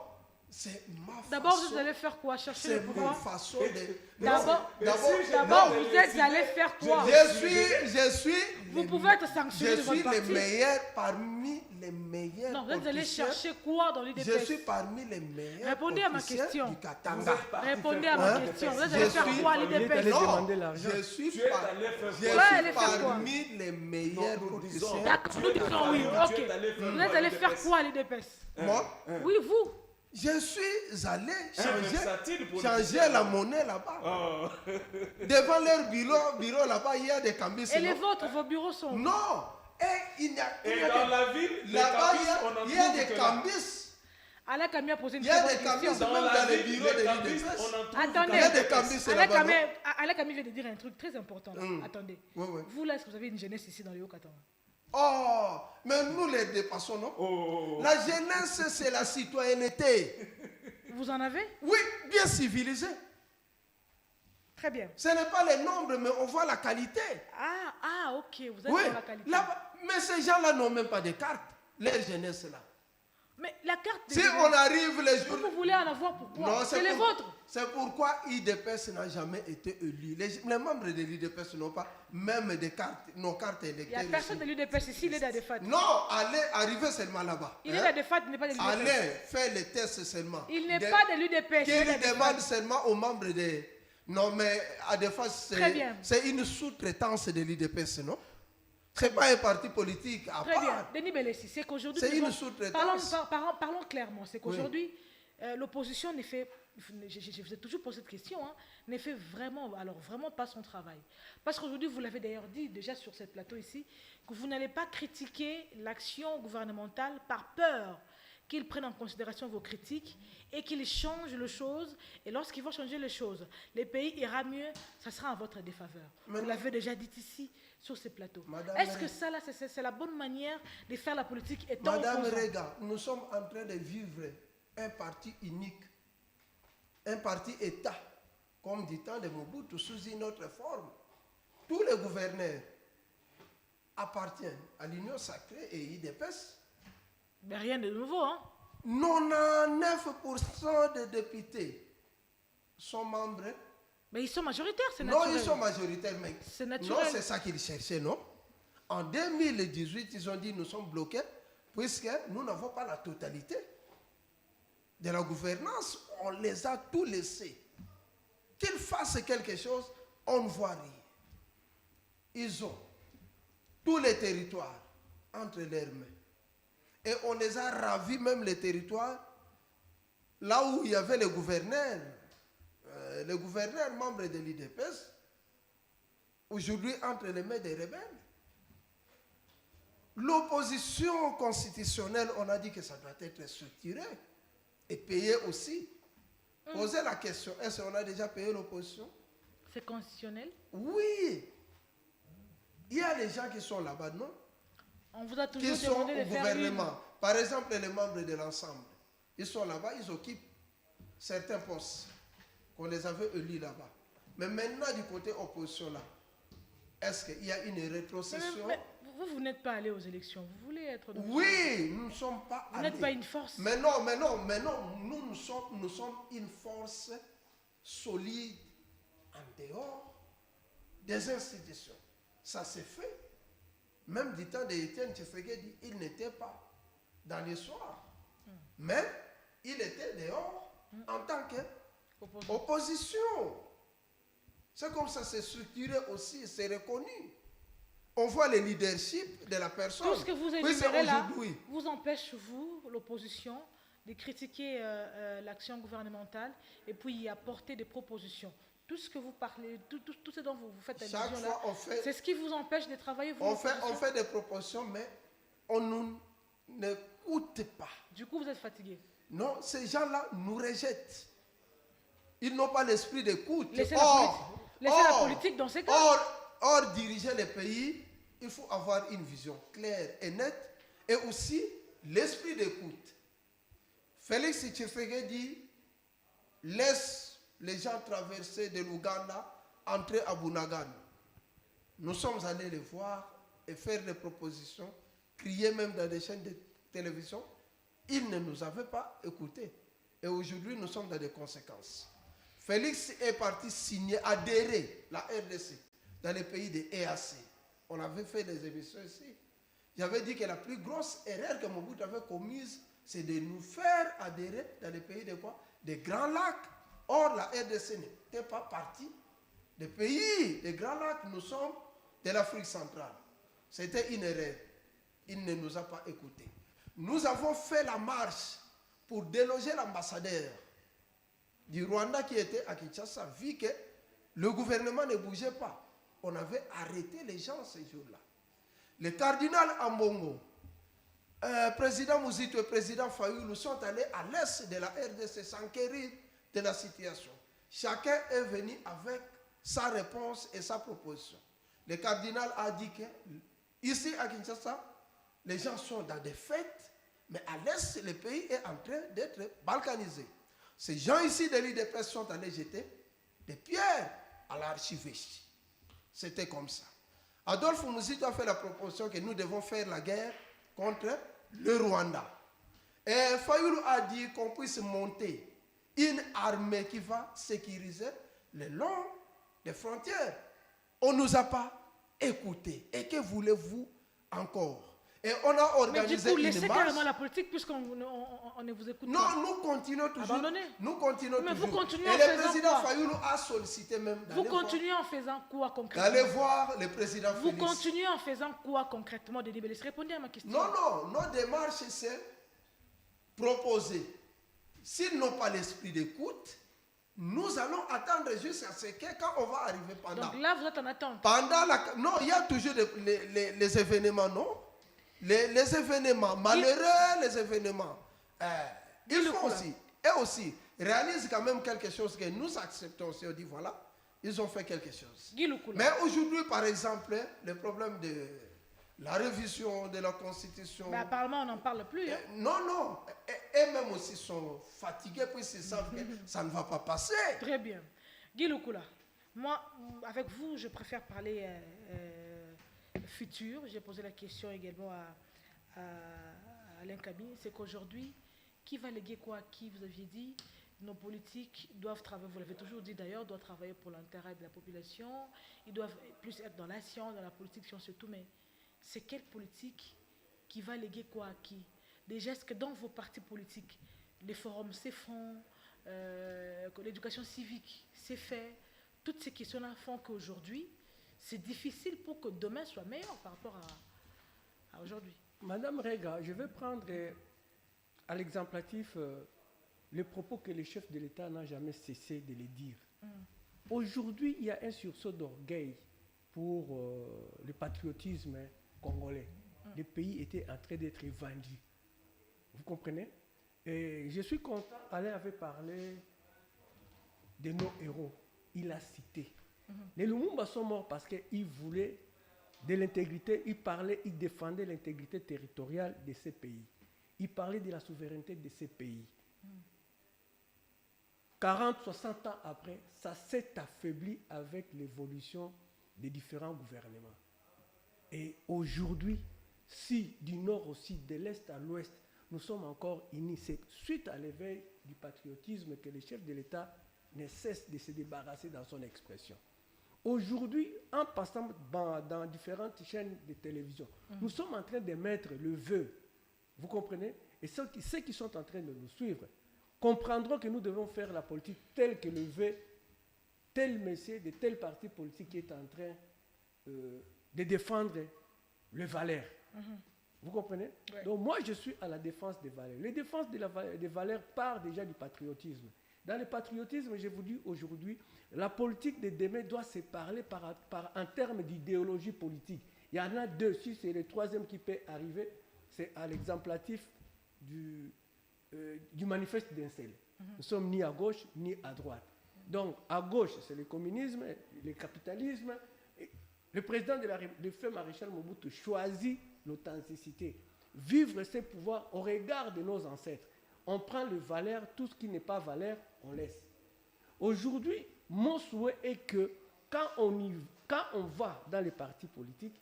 S4: C'est ma façon.
S1: D'abord, vous allez faire quoi? Chercher le
S4: C'est ma
S1: pouvoir?
S4: façon de.
S1: D'abord,
S2: d'abord,
S1: vous êtes allé faire quoi?
S4: Je suis.
S1: Vous pouvez être sanctionné
S4: Je
S1: de votre
S4: suis le
S1: parti.
S4: meilleur parmi les meilleurs.
S1: Non, vous êtes allé
S4: politiciens.
S1: chercher quoi dans
S4: Je
S1: l'UDPS?
S4: suis parmi les meilleurs.
S1: Répondez à ma
S4: politiciens
S1: question.
S4: Du Katanga.
S1: Répondez à ma question. Vous êtes allé faire quoi à
S3: Il est allé
S1: l'UDPS?
S3: demander l'argent.
S4: Je suis,
S2: Tu es allé faire
S4: je
S2: quoi?
S1: allé
S4: suis
S1: faire quoi?
S4: parmi les meilleurs
S2: Non, nous disons.
S4: politiciens.
S1: D'accord, nous disons oui.
S2: Tu es
S1: Ok.
S2: allé faire
S1: Vous
S2: quoi
S1: êtes allé
S2: à
S1: faire
S2: l'UDPS?
S1: quoi à l'UDPS?
S4: Moi,
S1: Oui, vous.
S4: je suis allé
S2: versatile politicien.
S4: changer la monnaie là-bas.
S2: Oh.
S4: Devant leur bureau là-bas, il y a des cambis.
S1: Et les vôtres, vos bureaux sont où?
S4: Non. Et il y a,
S2: Et dans la ville, les
S4: là-bas,
S2: cambis, on en
S4: il y a
S2: trouve
S4: des
S2: que là.
S4: cambis.
S1: Alain Camille a posé une
S4: Il y a
S1: très
S4: des
S1: bonne
S4: cambis
S1: question.
S4: même dans les
S2: ville,
S4: bureaux de
S2: cambis,
S4: l'UDPS.
S2: on en trouve
S1: Attendez.
S4: Il y a des cambis, c'est
S1: Alain
S4: là-bas.
S1: Camille vient de dire un truc très important. Là. Attendez.
S4: Oui, oui.
S1: Vous, là, est-ce que vous avez une jeunesse ici dans les Hauts-Katanga?
S4: Oh, mais nous les dépassons, non?
S2: Oh.
S4: La jeunesse, c'est la citoyenneté.
S1: Vous en avez?
S4: Oui, bien civilisée.
S1: Très bien.
S4: Ce n'est pas les nombres, mais on voit la qualité.
S1: Ah, ok. Vous êtes
S4: Oui,
S1: dans la qualité.
S4: là-bas, mais ces gens-là n'ont même pas de carte. Les jeunesses là.
S1: Mais la carte de
S4: Si
S1: jeunesse,
S4: on arrive les jours.
S1: vous voulez en avoir pourquoi?
S4: Non,
S1: C'est les vôtres.
S4: C'est pourquoi IDPS n'a jamais été élu. Les membres de l'IDPS n'ont pas même des cartes, nos cartes
S1: Il n'y
S4: électorales.
S1: a personne de l'UDPS ici, il est d'Adefat.
S4: Non, allez, arrivez seulement là-bas.
S1: Il est d'Adefat, il n'est pas de l'UDPS.
S4: Allez, faire les tests seulement.
S1: Il n'est pas de l'UDPS.
S4: Qu'il demande seulement aux membres de. Non, mais à des fois,
S1: Très bien.
S4: c'est une sous-traitance de l'IDPS, non? Ce n'est pas un parti politique à
S1: Très
S4: part.
S1: bien. Denis Belessi, c'est qu'aujourd'hui.
S4: C'est
S1: nous
S4: une
S1: devons-
S4: sous-traitance.
S1: Parlons clairement. C'est qu'aujourd'hui, l'opposition ne fait. Je vous ai toujours posé cette question, hein, ne fait vraiment pas son travail. Parce qu'aujourd'hui, vous l'avez d'ailleurs dit déjà sur ce plateau ici, que vous n'allez pas critiquer l'action gouvernementale par peur qu'ils prennent en considération vos critiques et qu'ils changent les choses. Et lorsqu'ils vont changer les choses, le pays ira mieux, ça sera en votre défaveur. Vous l'avez déjà dit ici, sur ces plateaux. Est-ce que ça, là, c'est la bonne manière de faire la politique étant
S4: Madame
S1: opposant?
S4: Rega, nous sommes en train de vivre un parti unique, un parti État, comme du temps de Mobutu, sous une autre forme. Tous les gouverneurs appartiennent à l'Union sacrée et IDPS.
S1: Mais rien de nouveau, hein?
S4: 99% des députés sont membres.
S1: Mais ils sont majoritaires, c'est
S4: Non,
S1: naturel.
S4: ils sont majoritaires, mais
S1: C'est
S4: non,
S1: naturel.
S4: c'est ça qu'ils cherchaient, non? En 2018, ils ont dit nous sommes bloqués puisque nous n'avons pas la totalité de la gouvernance. On les a tous laissés. Qu'ils fassent quelque chose, on ne voit rien. Ils ont tous les territoires entre leurs mains. Et on les a ravis, même les territoires, là où il y avait les gouverneurs membres de l'IDPS, aujourd'hui entre les mains des rebelles. L'opposition constitutionnelle, on a dit que ça doit être structuré et payé aussi. Posez la question, est-ce qu'on a déjà payé l'opposition?
S1: C'est constitutionnel?
S4: Oui. Il y a des gens qui sont là-bas, non?
S1: On vous a
S4: Qui
S1: toujours
S4: sont
S1: demandé
S4: au
S1: de faire
S4: gouvernement. Par exemple, les membres de l'ensemble. Ils sont là-bas, ils occupent certains postes qu'on les avait élus là-bas. Mais maintenant, du côté opposition là, est-ce qu'il y a une rétrocession?
S1: Mais vous n'êtes pas allé aux élections. Vous voulez être...
S4: Oui, nous ne sommes pas
S1: Vous
S4: allés.
S1: n'êtes pas une force.
S4: Mais non, nous sommes une force solide en dehors des institutions. Ça s'est fait. Même du temps d'Étienne Tshisekedi, il n'était pas dans l'histoire. Mais il était dehors en tant qu'opposition. C'est comme ça, c'est structuré aussi, c'est reconnu. On voit le leadership de la personne.
S1: Tout ce que vous énumérez là vous empêche, vous, l'opposition, de critiquer l'action gouvernementale et puis y apporter des propositions. Tout ce que vous parlez, tout ce dont vous faites allusion là, c'est ce qui vous empêche de travailler.
S4: On fait des propositions, mais on n'écoute pas.
S1: Du coup, vous êtes fatigué.
S4: Non, ces gens-là nous rejettent. Ils n'ont pas l'esprit d'écoute.
S1: Laissez la politique dans ces cas.
S4: Or, diriger les pays, il faut avoir une vision claire et nette et aussi l'esprit d'écoute. Félix Tshisekedi laisse les gens traverser de l'Ouganda, entrer à Bunagana. Nous sommes allés les voir et faire des propositions, crier même dans des chaînes de télévision. Ils ne nous avaient pas écoutés. Et aujourd'hui, nous sommes dans des conséquences. Félix est parti signer, adhérer la RDC dans les pays de EAC. On avait fait des émissions ici. J'avais dit que la plus grosse erreur que Mobutu avait commise, c'est de nous faire adhérer dans les pays de quoi? Des Grands Lacs. Or, la RDC n'était pas partie des pays des Grands Lacs. Nous sommes de l'Afrique centrale. C'était une erreur. Il ne nous a pas écoutés. Nous avons fait la marche pour déloger l'ambassadeur du Rwanda qui était à Kinshasa, vu que le gouvernement ne bougeait pas. On avait arrêté les gens ces jours-là. Le cardinal Ambongo, président Mouzito et président Fayoulou sont allés à l'est de la RDC s'enquérir de la situation. Chacun est venu avec sa réponse et sa proposition. Le cardinal a dit que ici à Kinshasa, les gens sont dans des fêtes, mais à l'est, le pays est en train d'être balkanisé. Ces gens ici de l'IDPS sont allés jeter des pierres à l'archivêché. C'était comme ça. Adolphe Mouzito a fait la proposition que nous devons faire la guerre contre le Rwanda. Et Fayoulou a dit qu'on puisse monter une armée qui va sécuriser le long des frontières. On ne nous a pas écoutés. Et que voulez-vous encore? Et on a organisé
S1: mais du coup, laissez
S4: marche.
S1: carrément la politique puisqu'on ne vous écoute
S4: non,
S1: pas.
S4: nous continuons toujours.
S1: Abandonné.
S4: Nous continuons
S1: Mais
S4: toujours.
S1: vous continuez
S4: et
S1: en
S4: le
S1: faisant
S4: président
S1: quoi?
S4: Fayoulou a sollicité même
S1: Vous continuez en faisant quoi concrètement?
S4: d'aller voir le président
S1: Vous
S4: Félix.
S1: continuez en faisant quoi concrètement, Denis Bellis? Répondez à ma question.
S4: Non, nos démarches, c'est proposer. S'ils n'ont pas l'esprit d'écoute, nous allons attendre jusqu'à ce que quand on va arriver pendant.
S1: Donc là, vous êtes en attente.
S4: Non, il y a toujours les événements, non? Les événements malheureux, les événements. Il faut aussi, et aussi, réalise quand même quelque chose que nous acceptons aussi. On dit voilà, ils ont fait quelque chose. Mais aujourd'hui, par exemple, le problème de la révision de la Constitution.
S1: Mais apparemment, on n'en parle plus. Hein?
S4: Non. Et même aussi sont fatigués puisqu'ils savent que ça ne va pas passer.
S1: Très bien. Guy Lukula, moi, avec vous, je préfère parler futur. J'ai posé la question également à Alain Kabine. C'est qu'aujourd'hui, qui va léguer quoi à qui? Vous aviez dit, nos politiques doivent travailler, vous l'avez toujours dit d'ailleurs, doivent travailler pour l'intérêt de la population. Ils doivent plus être dans la science, dans la politique, science et tout. Mais c'est quelle politique qui va léguer quoi à qui? Déjà, est-ce que dans vos partis politiques, les forums se font, l'éducation civique s'est fait, toutes ces questions-là font qu'aujourd'hui, c'est difficile pour que demain soit meilleur par rapport à aujourd'hui.
S3: Madame Rega, je vais prendre à l'exemplatif les propos que le chef de l'État n'a jamais cessé de les dire. Aujourd'hui, il y a un sursaut d'orgueil pour le patriotisme congolais. Le pays était en train d'être vendu. Vous comprenez? Et je suis content, Alain avait parlé de nos héros. Il a cité Les Lumumba sont morts parce qu'ils voulaient de l'intégrité, ils défendaient l'intégrité territoriale de ces pays. Ils parlaient de la souveraineté de ces pays. 40, 60 ans après, ça s'est affaibli avec l'évolution des différents gouvernements. Et aujourd'hui, si du nord au sud, de l'est à l'ouest, nous sommes encore unis, c'est suite à l'éveil du patriotisme que le chef de l'État ne cesse de se débarrasser dans son expression. Aujourd'hui, en passant dans différentes chaînes de télévision, nous sommes en train de mettre le vœu, vous comprenez? Et ceux qui sont en train de nous suivre comprendront que nous devons faire la politique telle que le veut tel monsieur de tel parti politique qui est en train de défendre les valeurs. Vous comprenez? Ouais. Donc moi, je suis à la défense des valeurs. La défense des valeurs part déjà du patriotisme. Dans le patriotisme, je vous dis aujourd'hui, la politique de demain doit se parler en termes d'idéologie politique. Il y en a deux. Si c'est le troisième qui peut arriver, c'est à l'exemplatif du manifeste d'Ensel. Nous ne sommes ni à gauche ni à droite. Donc, à gauche, c'est le communisme, le capitalisme. Et le président le feu maréchal Mobutu choisit l'authenticité. Vivre ses pouvoirs au regard de nos ancêtres. On prend les valeurs, tout ce qui n'est pas valeur, on laisse. Aujourd'hui, mon souhait est que quand on va dans les partis politiques,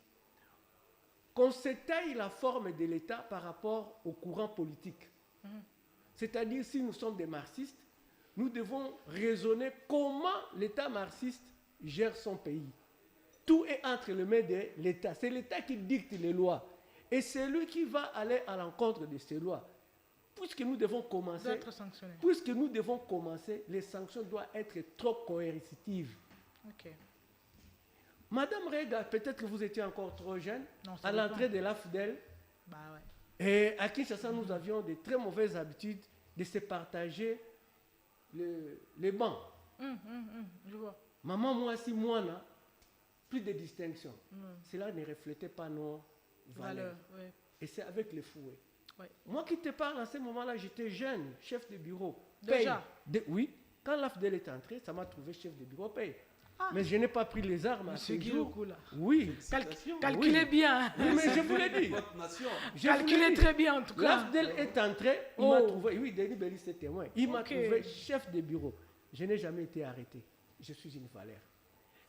S3: qu'on s'étaye la forme de l'État par rapport au courant politique. C'est-à-dire, si nous sommes des marxistes, nous devons raisonner comment l'État marxiste gère son pays. Tout est entre les mains de l'État. C'est l'État qui dicte les lois. Et c'est lui qui va aller à l'encontre de ces lois. Puisque nous devons commencer, les sanctions doivent être trop coercitives.
S1: Okay.
S3: Madame Rega, peut-être que vous étiez encore trop jeune, à l'entrée de l'AFDEL.
S1: Bah ouais.
S3: Et à Kinshasa, nous avions de très mauvaises habitudes de se partager les bancs.
S1: Je vois.
S3: Maman, moi, si moi, plus de distinction. Cela ne reflétait pas nos valeurs.
S1: Ouais.
S3: Et c'est avec les fouets.
S1: Ouais.
S3: Moi qui te parle, à ce moment-là, j'étais jeune, chef de bureau.
S1: Déjà?
S3: Oui. Quand l'AFDEL est entré, ça m'a trouvé chef de bureau, paye. Mais je n'ai pas pris les armes à ce jour. Oui.
S1: Calculez bien.
S3: Oui, mais je vous l'ai dit.
S1: Calculez très bien, en tout cas.
S3: L'AFDEL est entré, il m'a trouvé. Oui, Denis Bellis est témoin. Il m'a trouvé chef de bureau. Je n'ai jamais été arrêté. Je suis une valeur.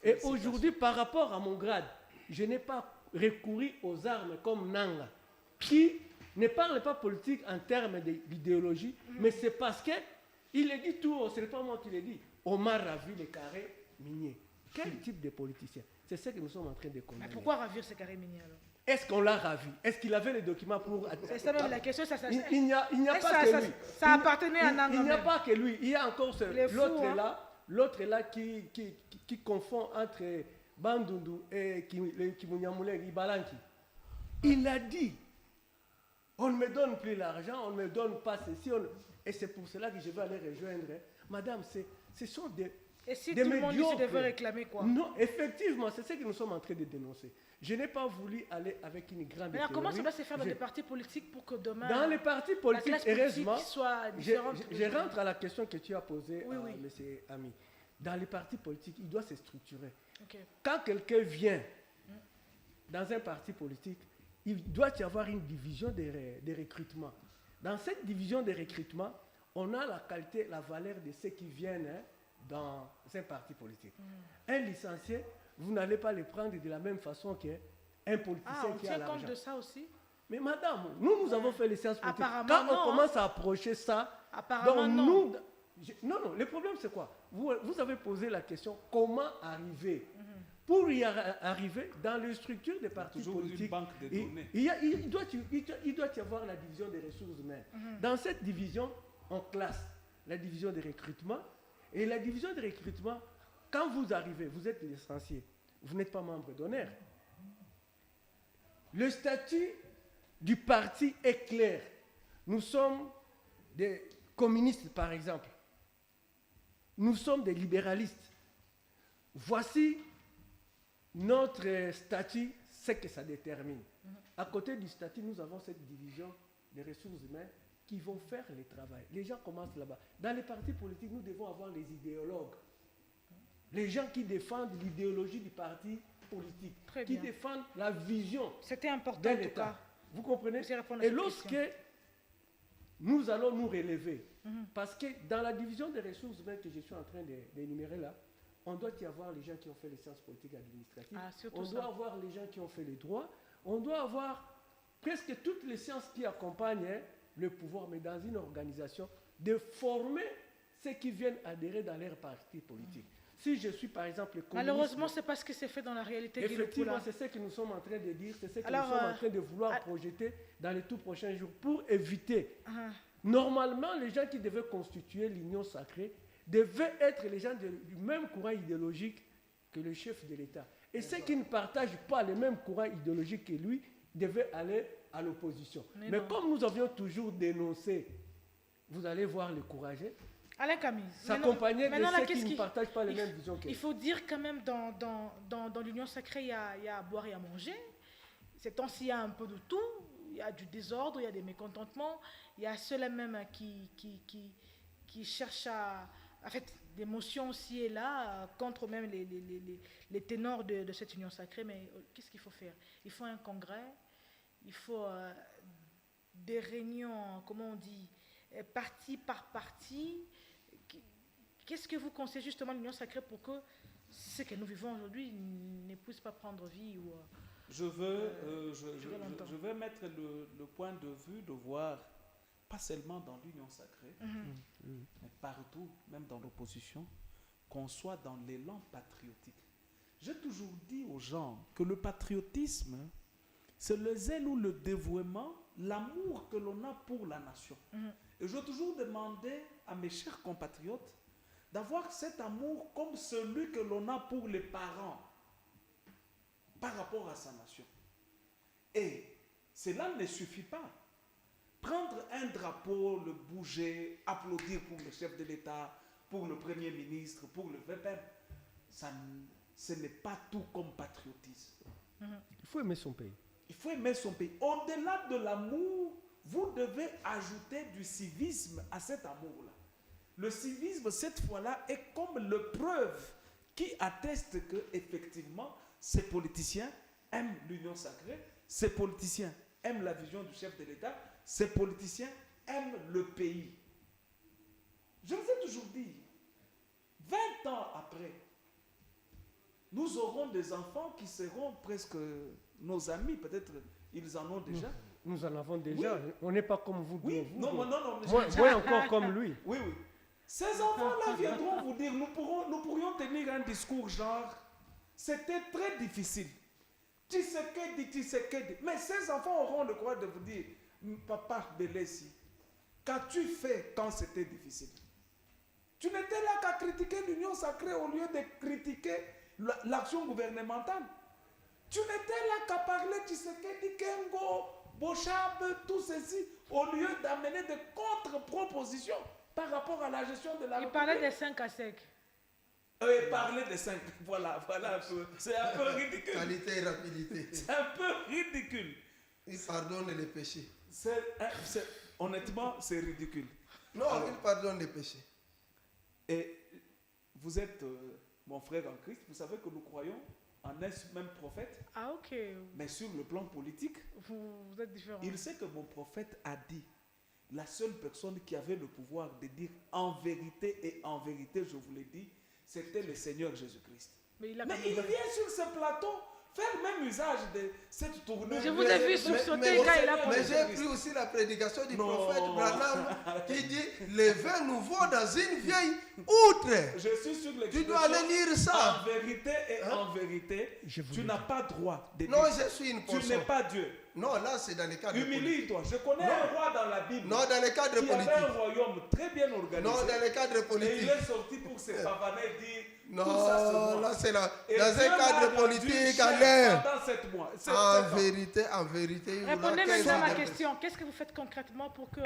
S3: Et aujourd'hui, par rapport à mon grade, je n'ai pas recouru aux armes comme Nanga, qui ne parle pas politique en termes d'idéologie, mais c'est parce qu'il est dit tout haut, ce n'est pas moi qui l'ai dit. Omar a vu les carrés miniers. Quel type de politicien? C'est ce que nous sommes en train de condamner.
S1: Mais pourquoi ravir ces carrés miniers alors?
S3: Est-ce qu'on l'a ravi? Est-ce qu'il avait les documents pour...
S1: C'est ça même la question.
S3: Il n'y a pas que lui.
S1: Ça appartenait à Nanga.
S3: Il n'y a pas que lui. Il y a encore l'autre là qui confond entre Bandundu et Kimunyamule, Ibalanki. Il a dit, on ne me donne plus l'argent, on ne me donne pas ceci. Et c'est pour cela que je vais aller rejoindre. Madame, ce sont des...
S1: Et si tout le monde ici devait réclamer quoi?
S3: Non, effectivement, c'est ce que nous sommes en train de dénoncer. Je n'ai pas voulu aller avec une grande théorie.
S1: Mais comment ça doit se faire dans les partis politiques pour que demain...
S3: Dans les partis politiques, heureusement,
S1: soit différente.
S3: Je rentre à la question que tu as posée,
S1: oui.
S3: M. Ami. Dans les partis politiques, il doit se structurer.
S1: Okay.
S3: Quand quelqu'un vient dans un parti politique, il doit y avoir une division de recrutement. Dans cette division de recrutement, on a la qualité, la valeur de ceux qui viennent dans un parti politique. Un licencié, vous n'allez pas le prendre de la même façon qu'un politicien qui a l'argent.
S1: On tient compte de ça aussi?
S3: Mais madame, nous avons fait les sciences politiques.
S1: Apparemment,
S3: quand on commence à approcher ça,
S1: apparemment non.
S3: Non, le problème c'est quoi? Vous avez posé la question, comment arriver? Pour y arriver, dans les structures des partis politiques,
S2: une banque de données.
S3: Il doit y avoir la division des ressources humaines. Dans cette division, on classe la division des recrutements. Et la division de recrutement, quand vous arrivez, vous êtes licencié, vous n'êtes pas membre d'honneur. Le statut du parti est clair. Nous sommes des communistes, par exemple. Nous sommes des libéralistes. Voici notre statut, ce que ça détermine. À côté du statut, nous avons cette division des ressources humaines qui vont faire le travail. Les gens commencent là-bas. Dans les partis politiques, nous devons avoir les idéologues. Les gens qui défendent l'idéologie du parti politique,
S1: Très
S3: qui
S1: bien.
S3: défendent la vision
S1: C'était important
S3: d'un
S1: en tout
S3: État.
S1: cas.
S3: Vous comprenez?
S1: Vous allez répondre à
S3: Et
S1: cette
S3: lorsque
S1: question.
S3: nous allons nous relever,
S1: Mhm.
S3: parce que dans la division des ressources humaines que je suis en train d'énumérer là, on doit y avoir les gens qui ont fait les sciences politiques et administratives,
S1: Ah, surtout
S3: on
S1: ça.
S3: doit avoir les gens qui ont fait les droits, on doit avoir presque toutes les sciences qui accompagnent le pouvoir, mais dans une organisation, de former ceux qui viennent adhérer dans leur parti politique. Si je suis par exemple le communiste,
S1: Malheureusement, c'est pas ce qui s'est fait dans la réalité. Guy
S3: effectivement,
S1: Lepoula.
S3: c'est ce que nous sommes en train de dire, c'est ce que
S1: Alors,
S3: nous sommes en train de vouloir
S1: ah-
S3: projeter dans les tout prochains jours pour éviter.
S1: Ah.
S3: Normalement, les gens qui devaient constituer l'union sacrée devaient être les gens du même courant idéologique que le chef de l'État. Et ceux qui ne partagent pas le même courant idéologique que lui devaient aller à l'opposition.
S1: Mais
S3: Mais
S1: non.
S3: comme nous avions toujours dénoncé, vous allez voir les courageux,
S1: Alain Camille.
S3: s'accompagner de
S1: maintenant, là,
S3: ceux
S1: qu'est-ce
S3: qui ne
S1: qui-
S3: partagent pas les
S1: il-
S3: mêmes visions que
S1: Il faut dire quand même, dans l'Union sacrée, il y a à boire et à manger. Ces temps-ci, il y a un peu de tout. Il y a du désordre, il y a des mécontentements. Il y a ceux-là même qui cherchent à fait, des motions aussi et là, contre même les ténors de cette Union sacrée. Mais qu'est-ce qu'il faut faire? Il faut un congrès, il faut des réunions, comment on dit, parti par parti. Qu'est-ce que vous conseillez justement l'Union sacrée pour que ce que nous vivons aujourd'hui ne puisse pas prendre vie ou,
S2: Je veux,
S1: durant longtemps.
S2: je veux mettre le point de vue de voir, pas seulement dans l'union sacrée, mais partout, même dans l'opposition, qu'on soit dans l'élan patriotique. J'ai toujours dit aux gens que le patriotisme, c'est le zèle ou le dévouement, l'amour que l'on a pour la nation. Et je veux toujours demander à mes chers compatriotes d'avoir cet amour comme celui que l'on a pour les parents par rapport à sa nation. Et cela ne suffit pas. Prendre un drapeau, le bouger, applaudir pour le chef de l'État, pour le Premier ministre, pour le VPM, ce n'est pas tout comme patriotisme.
S3: il faut aimer son pays.
S2: Il faut aimer son pays. Au-delà de l'amour, vous devez ajouter du civisme à cet amour-là. Le civisme, cette fois-là, est comme la preuve qui atteste que, effectivement, ces politiciens aiment l'union sacrée, ces politiciens aiment la vision du chef de l'État, ces politiciens aiment le pays. Je vous ai toujours dit, 20 ans après, nous aurons des enfants qui seront presque nos amis, peut-être ils en ont déjà.
S3: Nous en avons déjà.
S2: Oui.
S3: On n'est pas comme vous.
S2: Oui,
S3: vous,
S2: non,
S3: vous.
S2: non, mais
S3: Moi encore comme lui.
S2: oui, oui. Ces enfants-là viendront vous dire, nous pourrions tenir un discours genre, c'était très difficile. Tu sais que dit. Mais ces enfants auront le droit de vous dire, papa Belessi, qu'as-tu fait quand c'était difficile? Tu n'étais là qu'à critiquer l'union sacrée au lieu de critiquer l'action gouvernementale. Tu n'étais là qu'à parler Tshisekedi, Kengo, Bochab, tout ceci, au lieu d'amener des contre-propositions par rapport à la gestion de la
S1: Il
S2: République.
S1: parlait des 5 à sec.
S2: Et parler des 5, voilà un peu. C'est un peu ridicule.
S4: Qualité et rapidité.
S2: C'est un peu ridicule.
S4: Il pardonne les péchés.
S2: Honnêtement, c'est ridicule.
S4: Non, il pardonne les péchés.
S2: Et vous êtes mon frère en Christ, vous savez que nous croyons en un même prophète,
S1: Ah, ok.
S2: mais sur le plan politique,
S1: Vous êtes différents.
S2: il sait que mon prophète a dit, la seule personne qui avait le pouvoir de dire en vérité et en vérité, je vous l'ai dit, c'était le Seigneur Jésus-Christ.
S1: Mais il a
S2: Mais
S1: quand
S2: il
S1: même-
S2: vient sur ce plateau faire même usage de cette tournure.
S1: Je vous ai vu sursauter quand il a
S4: Mais
S1: parlé.
S4: j'ai pris aussi la prédication du
S2: Non.
S4: prophète Branham qui dit les vins nouveaux dans une vieille outre.
S2: Je suis sur l'expression.
S4: Tu dois aller lire ça.
S2: En vérité et en vérité,
S3: Je vous
S2: tu
S3: le
S2: n'as
S3: dis.
S2: pas droit de
S4: Non,
S2: dire.
S4: je suis une
S2: Tu
S4: personne.
S2: n'es pas Dieu.
S4: Non, là c'est dans les cadres politiques.
S2: Humilie-toi. Je connais un roi dans la Bible
S4: Non, dans les cadres
S2: qui avait un
S4: politiques.
S2: royaume très bien organisé.
S4: Non, dans les cadres
S2: Et il
S4: politiques.
S2: est sorti pour se pavaner dire
S4: Non,
S2: tout ça c'est moi.
S4: là c'est là.
S2: Et
S4: Dans
S2: Dieu
S4: un
S2: l'a
S4: cadre
S2: rendu
S4: politique,
S2: cher
S4: Alain.
S2: pendant 7 mois.
S4: En vérité, il
S1: Répondez
S4: voulait
S1: maintenant à ma
S4: 15 ans.
S1: question. Qu'est-ce que vous faites concrètement pour que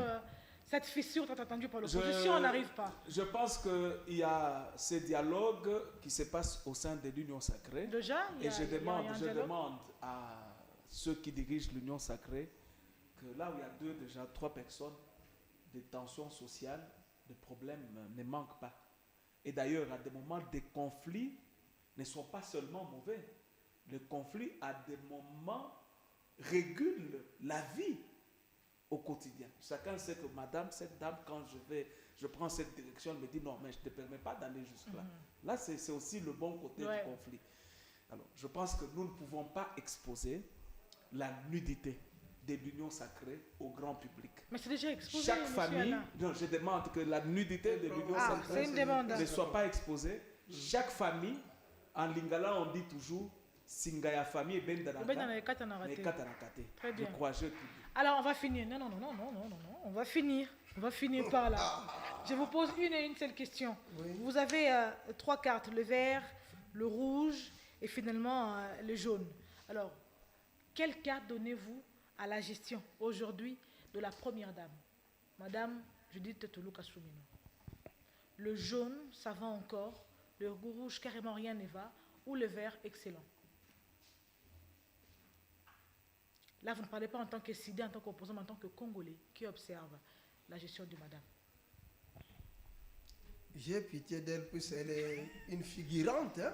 S1: cette fissure tant attendue par l'opposition n'arrive pas?
S2: Je pense qu'il y a ces dialogues qui se passent au sein de l'Union sacrée.
S1: Déjà, il y
S2: Et
S1: a,
S2: je
S1: il y a un
S2: demande
S1: dialogue.
S2: à ceux qui dirigent l'Union sacrée que là où il y a 2, déjà 3 personnes, des tensions sociales, des problèmes ne manquent pas. Et d'ailleurs, à des moments, des conflits ne sont pas seulement mauvais. Le conflit, à des moments, régule la vie au quotidien. Chacun sait que madame, cette dame, quand je prends cette direction, elle me dit non, mais je ne te permets pas d'aller jusque-là. Là, c'est aussi le bon côté du conflit. Alors, je pense que nous ne pouvons pas exposer la nudité de l'union sacrée au grand public.
S1: Mais c'est déjà exposé.
S2: Chaque famille, non, je demande que la nudité de l'union sacrée ne soit pas exposée. Chaque famille, en lingala, on dit toujours Singaya famille ben
S1: Très bien.
S2: Je crois,
S1: alors on va finir. Non. On va finir par là. Je vous pose une seule question. Oui. Vous avez 3 cartes, le vert, le rouge et finalement le jaune. Alors, quelle carte donnez-vous à la gestion aujourd'hui de la première dame, Madame Judith Tuluka Soumino? Le jaune, ça va encore. Le rouge, carrément rien ne va. Ou le vert, excellent. Là, vous ne parlez pas en tant que Sidé, en tant qu'opposant, mais en tant que Congolais qui observe la gestion de madame.
S4: J'ai pitié d'elle, puisqu'elle est une figurante. Hein?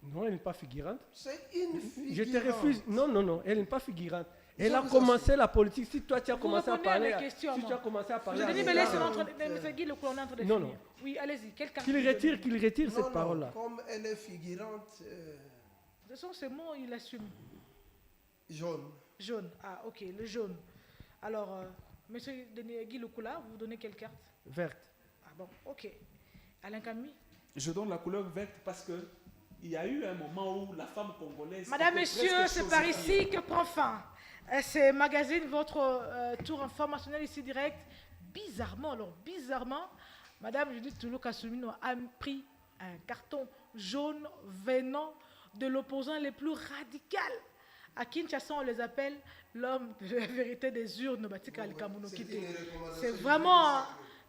S3: Non, elle n'est pas figurante.
S4: C'est une figurante.
S3: Je te refuse. Non, elle n'est pas figurante. Elle a commencé la politique. Si toi, tu as commencé à parler...
S1: Si tu as commencé à parler... Je dis, mais laissez M. Guy le colonel entre les filles. Non. Oui, allez-y.
S3: Qu'il retire cette parole-là.
S4: Comme elle est figurante...
S1: De toute façon, ces mots, il assume.
S4: Jaune.
S1: Jaune, ah ok, le jaune. Alors, monsieur Guy Lukula, vous donnez quelle carte?
S3: Verte.
S1: Ah bon, ok. Alain Camille?
S2: Je donne la couleur verte parce que il y a eu un moment où la femme congolaise...
S1: Madame, messieurs, c'est par ici que prend fin. C'est magazine, votre tour informationnel ici direct. Bizarrement, Madame Judith Tuluka Soumino a pris un carton jaune venant de l'opposant le plus radical. À Kinshasa, on les appelle l'homme de la vérité des urnes.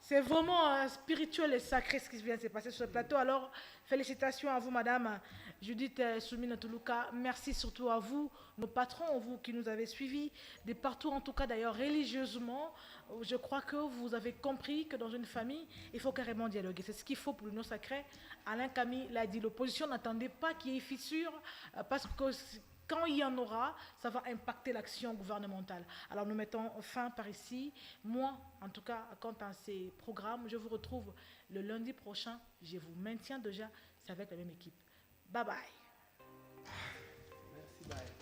S1: C'est vraiment spirituel et sacré ce qui vient de se passer sur ce plateau. Alors, félicitations à vous, Madame Judith Soumino Tuluka. Merci surtout à vous, nos patrons, vous qui nous avez suivis, de partout, en tout cas d'ailleurs religieusement. Je crois que vous avez compris que dans une famille, il faut carrément dialoguer. C'est ce qu'il faut pour l'union sacrée. Alain Camille l'a dit, l'opposition n'attendait pas qu'il y ait fissure parce que... Quand il y en aura, ça va impacter l'action gouvernementale. Alors nous mettons fin par ici. Moi, en tout cas, quant à ces programmes, je vous retrouve le lundi prochain. Je vous maintiens déjà, c'est avec la même équipe. Bye bye.
S3: Merci, bye.